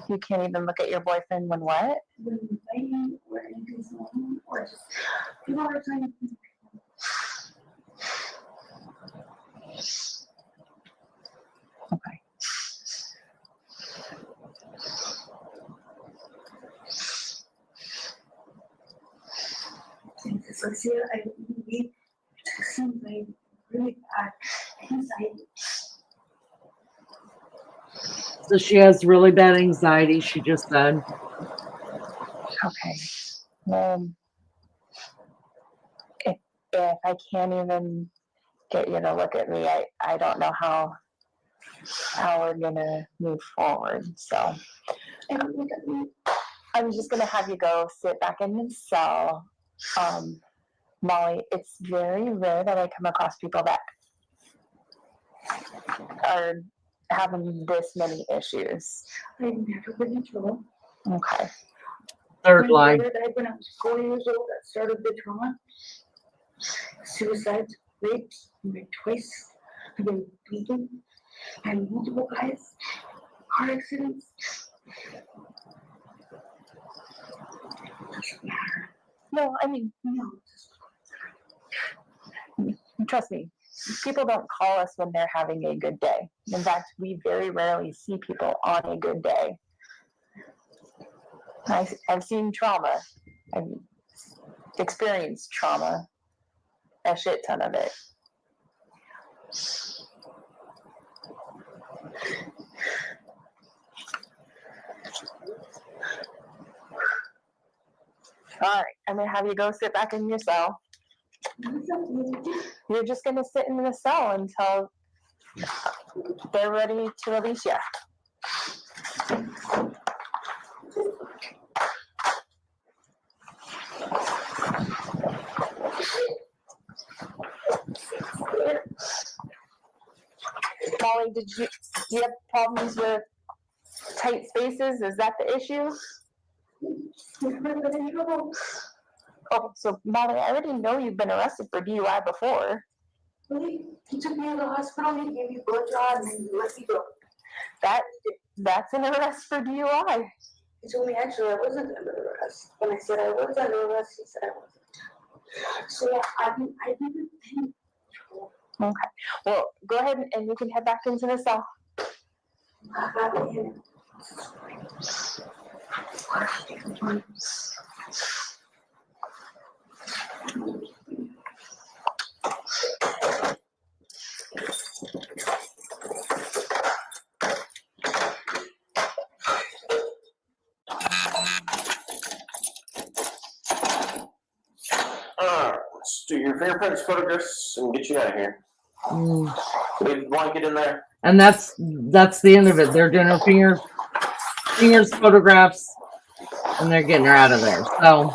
You can't even look at your boyfriend when what? When fighting or anything's wrong, or just people are trying to. Okay. Dyslexia, I need something really bad anxiety. So she has really bad anxiety, she just said. Okay. If I can't even get you to look at me, I don't know how we're gonna move forward. So I'm just gonna have you go sit back in the cell. Molly, it's very rare that I come across people that are having this many issues. I've never been in trouble. Okay. Third My line. brother died when I was 4 years old. That started the trauma. Suicides, rapes, I've been twice. I've been beaten by multiple guys. Car accidents. Doesn't matter. No, I mean, No. trust me, people don't call us when they're having a good day. In fact, we very rarely see people on a good day. I've seen trauma. I've experienced trauma. A shit ton of it. All right, I'm gonna have you go sit back in your cell. You're just gonna sit in the cell until they're ready to release you. Molly, do you have problems with tight spaces? Is that the issue? Oh, so Molly, I already know you've been arrested for DUI before. Really? He took me to the hospital, he gave me blood draw, and then he let me go. That's an arrest for DUI. He told me actually I wasn't under arrest. When I said I was under arrest, he said I wasn't. So yeah, I've been in trouble. Okay. Well, go ahead and you can head back into the cell. I got him. Let's do your fingerprints, photographs, and get you out of here. Leave the blanket in there. And that's the end of it. They're doing her fingers, photographs, and they're getting her out of there. So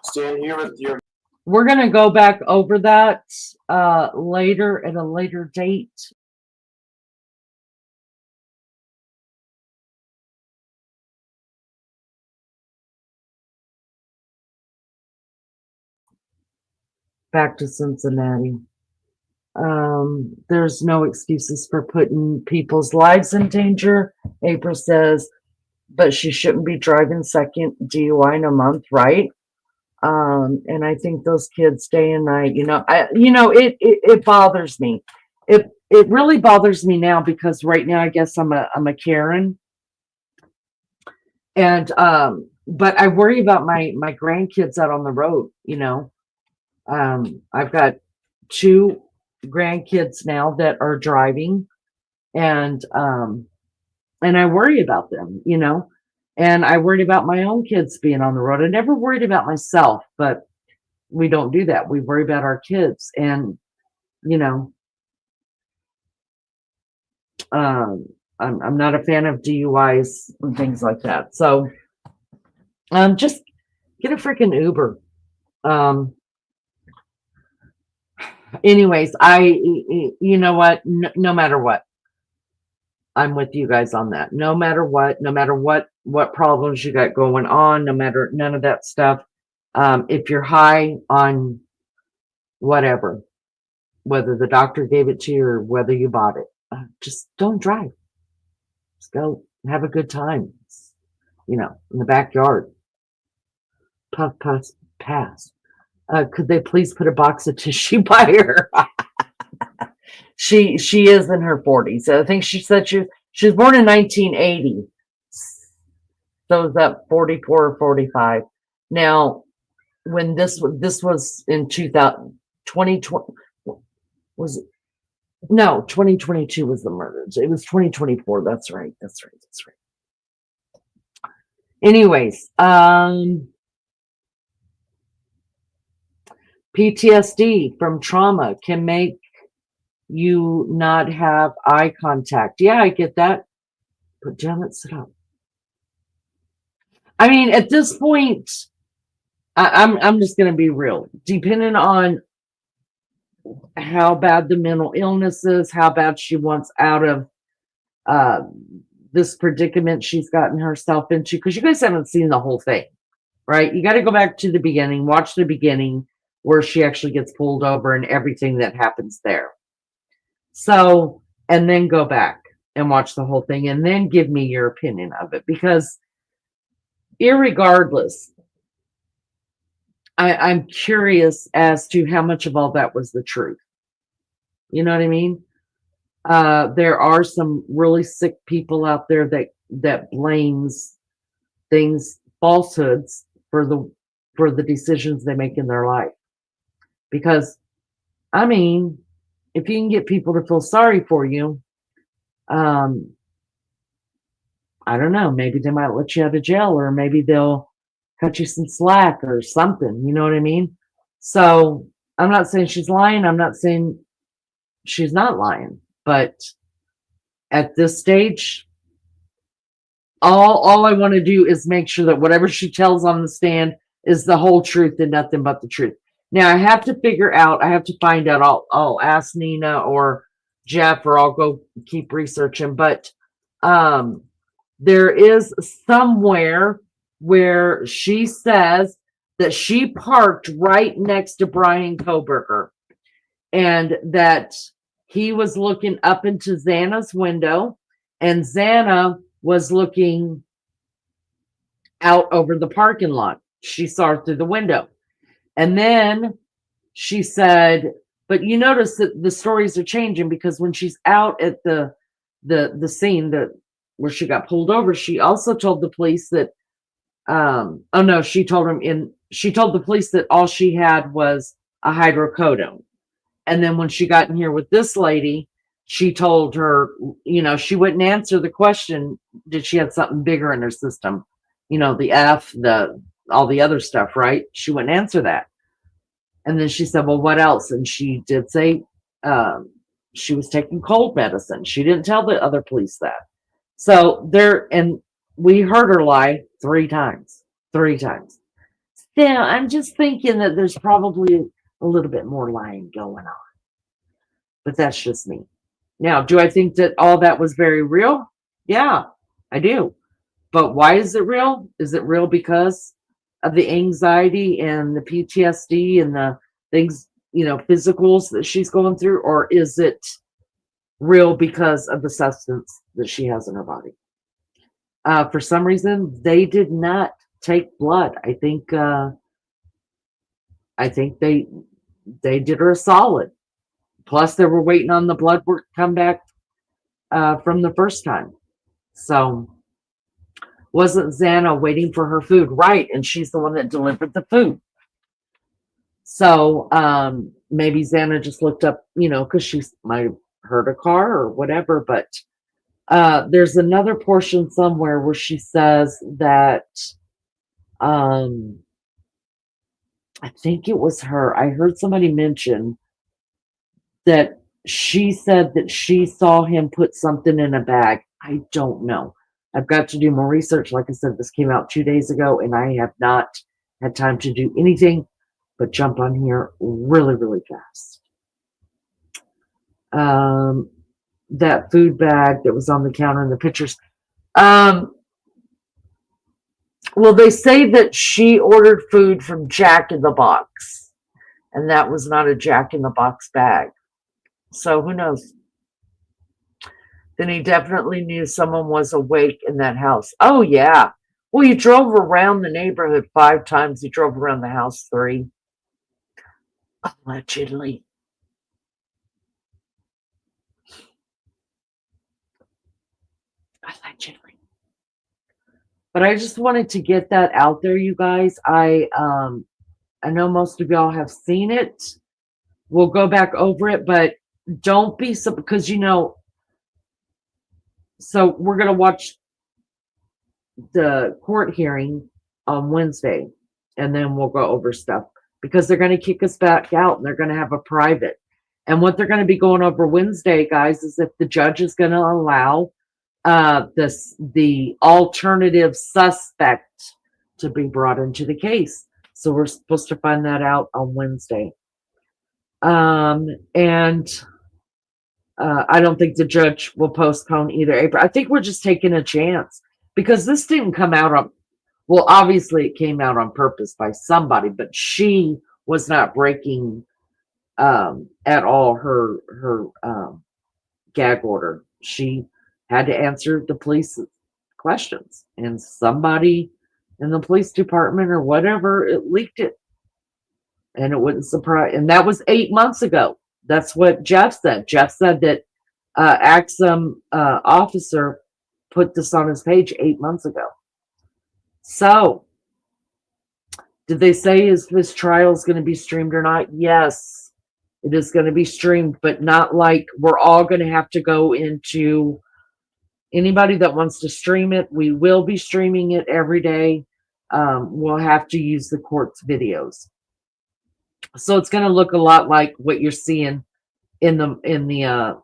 Stand here with your. we're gonna go back over that later at a later date. Back to Cincinnati. There's no excuses for putting people's lives in danger. April says, but she shouldn't be driving second DUI in a month, right? And I think those kids day and night, it bothers me. It really bothers me now because right now I guess I'm a Karen. And but I worry about my grandkids out on the road, I've got 2 grandkids now that are driving, and I worry about them, and I worried about my own kids being on the road. I never worried about myself, but we don't do that. We worry about our kids, and I'm not a fan of DUIs and things like that. So just get a freaking Uber. Anyways, you know what? No matter what, I'm with you guys on that. No matter what problems you got going on, none of that stuff. If you're high on whatever, whether the doctor gave it to you or whether you bought it, just don't drive. Just go have a good time, in the backyard. Puff, puff, pass. Could they please put a box of tissue by her? She is in her 40s. I think she said she was born in 1980. So is that 44 or 45? Now, when this was in 2020, was it? No, 2022 was the murders. It was 2024. That's right. Anyways, PTSD from trauma can make you not have eye contact. Yeah, I get that. But Janet, sit up. I mean, at this point, I'm just going to be real. Depending on how bad the mental illness is, how bad she wants out of this predicament she's gotten herself into, because you guys haven't seen the whole thing, right? You got to go back to the beginning, watch the beginning where she actually gets pulled over and everything that happens there. So, and then go back and watch the whole thing and then give me your opinion of it, because irregardless, I'm curious as to how much of all that was the truth. You know what I mean? There are some really sick people out there that blames things, falsehoods, for the decisions they make in their life. Because, I mean, if you can get people to feel sorry for you, I don't know, maybe they might let you out of jail, or maybe they'll cut you some slack or something. You know what I mean? So I'm not saying she's lying. I'm not saying she's not lying. But at this stage, all I want to do is make sure that whatever she tells on the stand is the whole truth and nothing but the truth. Now I have to find out. I'll ask Nina or Jeff, or I'll go keep researching. But there is somewhere where she says that she parked right next to Brian Kohberger, and that he was looking up into Xana's window, and Xana was looking out over the parking lot. She saw her through the window. And then she said, but you notice that the stories are changing, because when she's out at the scene where she got pulled over, she also told the police that she told the police that all she had was a hydrocodone. And then when she got in here with this lady, she told her, she wouldn't answer the question, did she have something bigger in her system? The all the other stuff, right? She wouldn't answer that. And then she said, well, what else? And she did say she was taking cold medicine. She didn't tell the other police that. So and we heard her lie 3 times. Still, I'm just thinking that there's probably a little bit more lying going on. But that's just me. Now, do I think that all that was very real? Yeah, I do. But why is it real? Is it real because of the anxiety and the PTSD and the things, physicals that she's going through? Or is it real because of the substance that she has in her body? For some reason, they did not take blood. I think they did her a solid. Plus, they were waiting on the blood work to come back from the first time. So, wasn't Xana waiting for her food? Right, and she's the one that delivered the food. So, maybe Xana just looked up, because she might have heard a car or whatever. But there's another portion somewhere where she says that, I think it was her. I heard somebody mention that she said that she saw him put something in a bag. I don't know. I've got to do more research. Like I said, this came out 2 days ago, and I have not had time to do anything but jump on here really, really fast. That food bag that was on the counter in the pictures. I Well, they say that she ordered food from Jack in the Box, and that was not a Jack in the Box bag. So who knows? Then he definitely knew someone was awake in that house. Oh, yeah. Well, he drove around the neighborhood 5 times. He drove around the house 3. Allegedly. Allegedly. But I just wanted to get that out there, you guys. I know most of y'all have seen it. We'll go back over it, but don't be so, because so we're going to watch the court hearing on Wednesday, and then we'll go over stuff, because they're going to kick us back out and they're going to have a private. And what they're going to be going over Wednesday, guys, is if the judge is going to allow the alternative suspect to be brought into the case. So we're supposed to find that out on Wednesday. And I don't think the judge will postpone either. April. I think we're just taking a chance, because this didn't come out on, well, obviously it came out on purpose by somebody, but she was not breaking at all her gag order. She had to answer the police questions, and somebody in the police department or whatever, it leaked it. And it wouldn't surprise, and that was 8 months ago. That's what Jeff said. Jeff said that Axum officer put this on his page 8 months ago. So, did they say this trial is going to be streamed or not? Yes, it is going to be streamed, but not like we're all going to have to go into. Anybody that wants to stream it, we will be streaming it every day. We'll have to use the court's videos. So it's going to look a lot like what you're seeing in the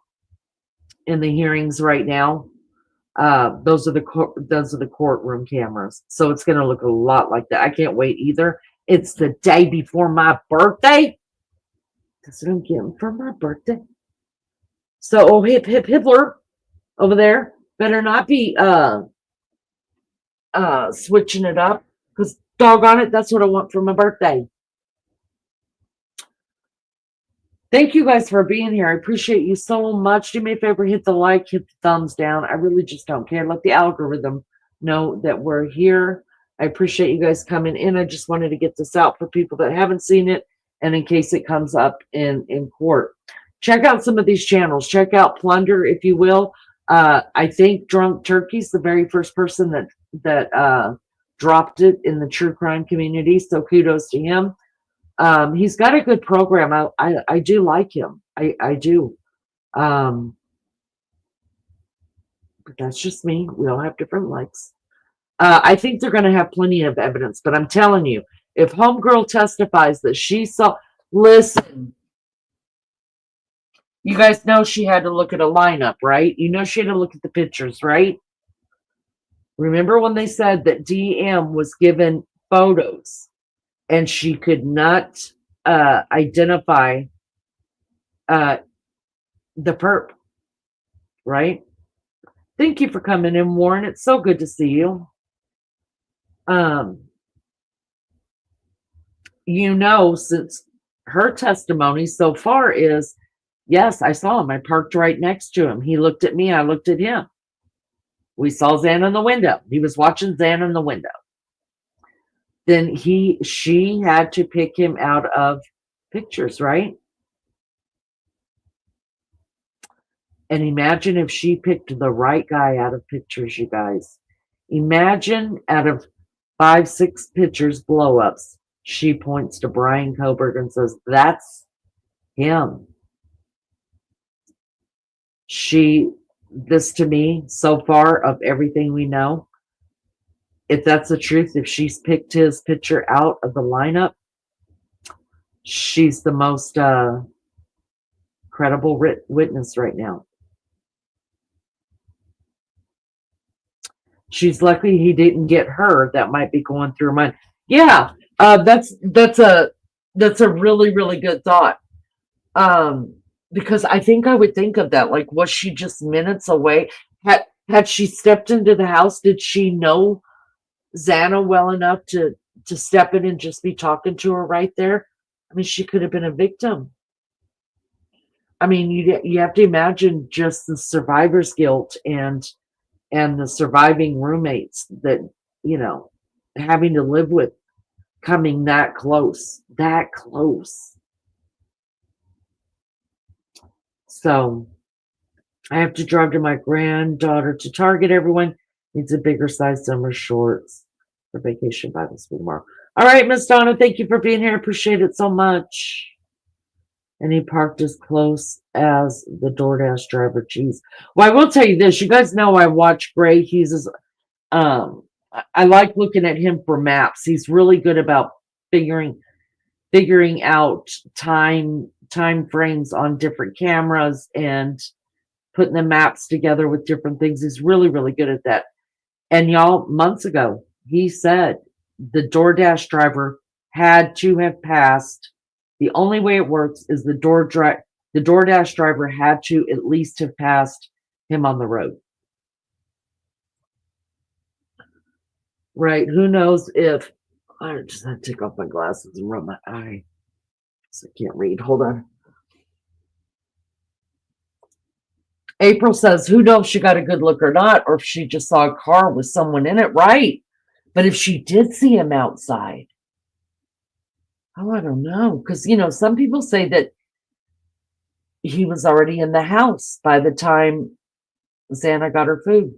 hearings right now. Those are the courtroom cameras. So it's going to look a lot like that. I can't wait either. It's the day before my birthday. That's what I'm getting for my birthday. So, oh, hip hip Hitler over there better not be switching it up, because doggone it, that's what I want for my birthday. Thank you guys for being here. I appreciate you so much. Do me a favor, hit the like, hit the thumbs down. I really just don't care. Let the algorithm know that we're here. I appreciate you guys coming in. I just wanted to get this out for people that haven't seen it, and in case it comes up in court. Check out some of these channels. Check out Plunder, if you will. I think Drunk Turkey's the very first person that dropped it in the true crime community, so kudos to him. He's got a good program. I do like him. I do. But that's just me. We all have different likes. I think they're going to have plenty of evidence, but I'm telling you, if Homegirl testifies that she saw, listen, you guys know she had to look at a lineup, right? You know she had to look at the pictures, right? Remember when they said that DM was given photos and she could not identify the perp, right? Thank you for coming in, Warren. It's so good to see you. Since her testimony so far is, yes, I saw him. I parked right next to him. He looked at me. I looked at him. We saw Xan in the window. He was watching Xan in the window. Then she had to pick him out of pictures, right? And imagine if she picked the right guy out of pictures, you guys. Imagine out of 5, 6 pictures, blow-ups, she points to Brian Kohberger and says, that's him. This to me, so far of everything we know, if that's the truth, if she's picked his picture out of the lineup, she's the most credible witness right now. She's lucky he didn't get her. That might be going through her mind. Yeah, that's a really, really good thought. Because I think I would think of that. Like, was she just minutes away? Had she stepped into the house? Did she know Xana well enough to step in and just be talking to her right there. I mean, she could have been a victim. I mean, you have to imagine just the survivor's guilt and the surviving roommates that, you know, having to live with, coming that close. So I have to drive to my granddaughter to Target. Everyone needs a bigger size summer shorts for vacation Bible school tomorrow. All right, Miss Donna, thank you for being here. Appreciate it so much. And he parked as close as the DoorDash driver. Jeez. Well, I will tell you this. You guys know I watch Gray Hughes. I like looking at him for maps. He's really good about figuring out time frames on different cameras and putting the maps together with different things. He's really, really good at that. And y'all, months ago, he said the DoorDash driver had to have passed. The only way it works is the DoorDash driver had to at least have passed him on the road. Right? Who knows if I just had to take off my glasses and rub my eye. So I can't read. Hold on. April says, who knows if she got a good look or not, or if she just saw a car with someone in it, right? But if she did see him outside, oh, I don't know. Because, you know, some people say that he was already in the house by the time Xana got her food.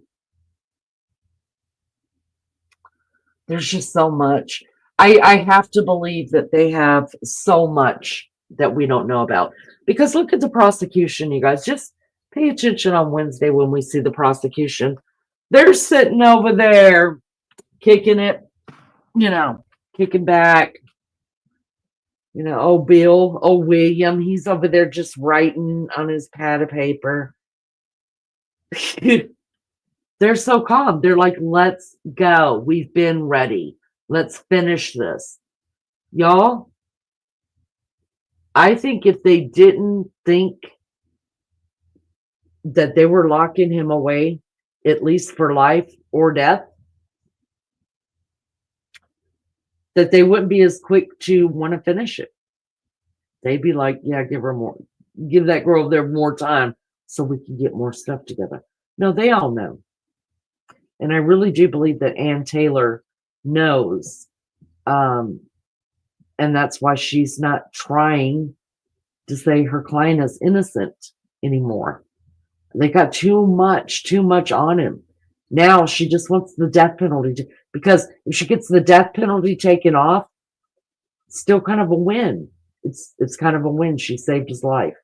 There's just so much. I have to believe that they have so much that we don't know about. Because look at the prosecution, you guys. Just pay attention on Wednesday when we see the prosecution. They're sitting over there kicking it, you know, kicking back. You know, oh, Bill, oh, William, he's over there just writing on his pad of paper. They're so calm. They're like, let's go. We've been ready. Let's finish this. Y'all, I think if they didn't think that they were locking him away, at least for life or death, that they wouldn't be as quick to want to finish it. They'd be like, yeah, give that girl there more time so we can get more stuff together. No, they all know. And I really do believe that Ann Taylor knows. And that's why she's not trying to say her client is innocent anymore. They got too much on him. Now she just wants the death penalty because if she gets the death penalty taken off, it's still kind of a win. It's kind of a win. She saved his life.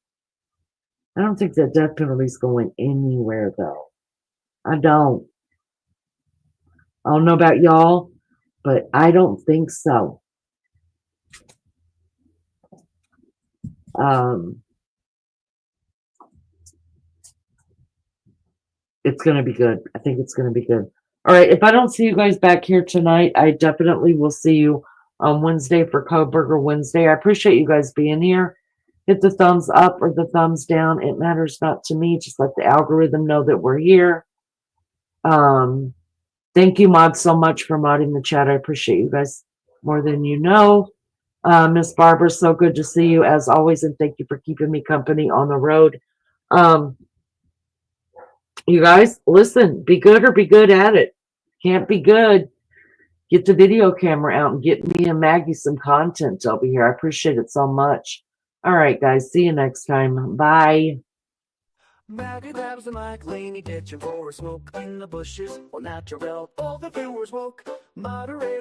I don't think that death penalty is going anywhere though. I don't know about y'all, but I don't think so. It's going to be good. I think it's going to be good. All right. If I don't see you guys back here tonight, I definitely will see you on Wednesday for Kohberger Wednesday. I appreciate you guys being here. Hit the thumbs up or the thumbs down. It matters not to me. Just let the algorithm know that we're here. Thank you, Mod, so much for modding the chat. I appreciate you guys more than you know. Miss Barbara, so good to see you as always, and thank you for keeping me company on the road. You guys, listen, be good or be good at it. Can't be good. Get the video camera out and get me and Maggie some content over here. I appreciate it so much. All right, guys. See you next time. Bye. Maggie grabs the mic, Laney ditching for a smoke in the bushes. Well, natural, all the viewers woke. Moderator.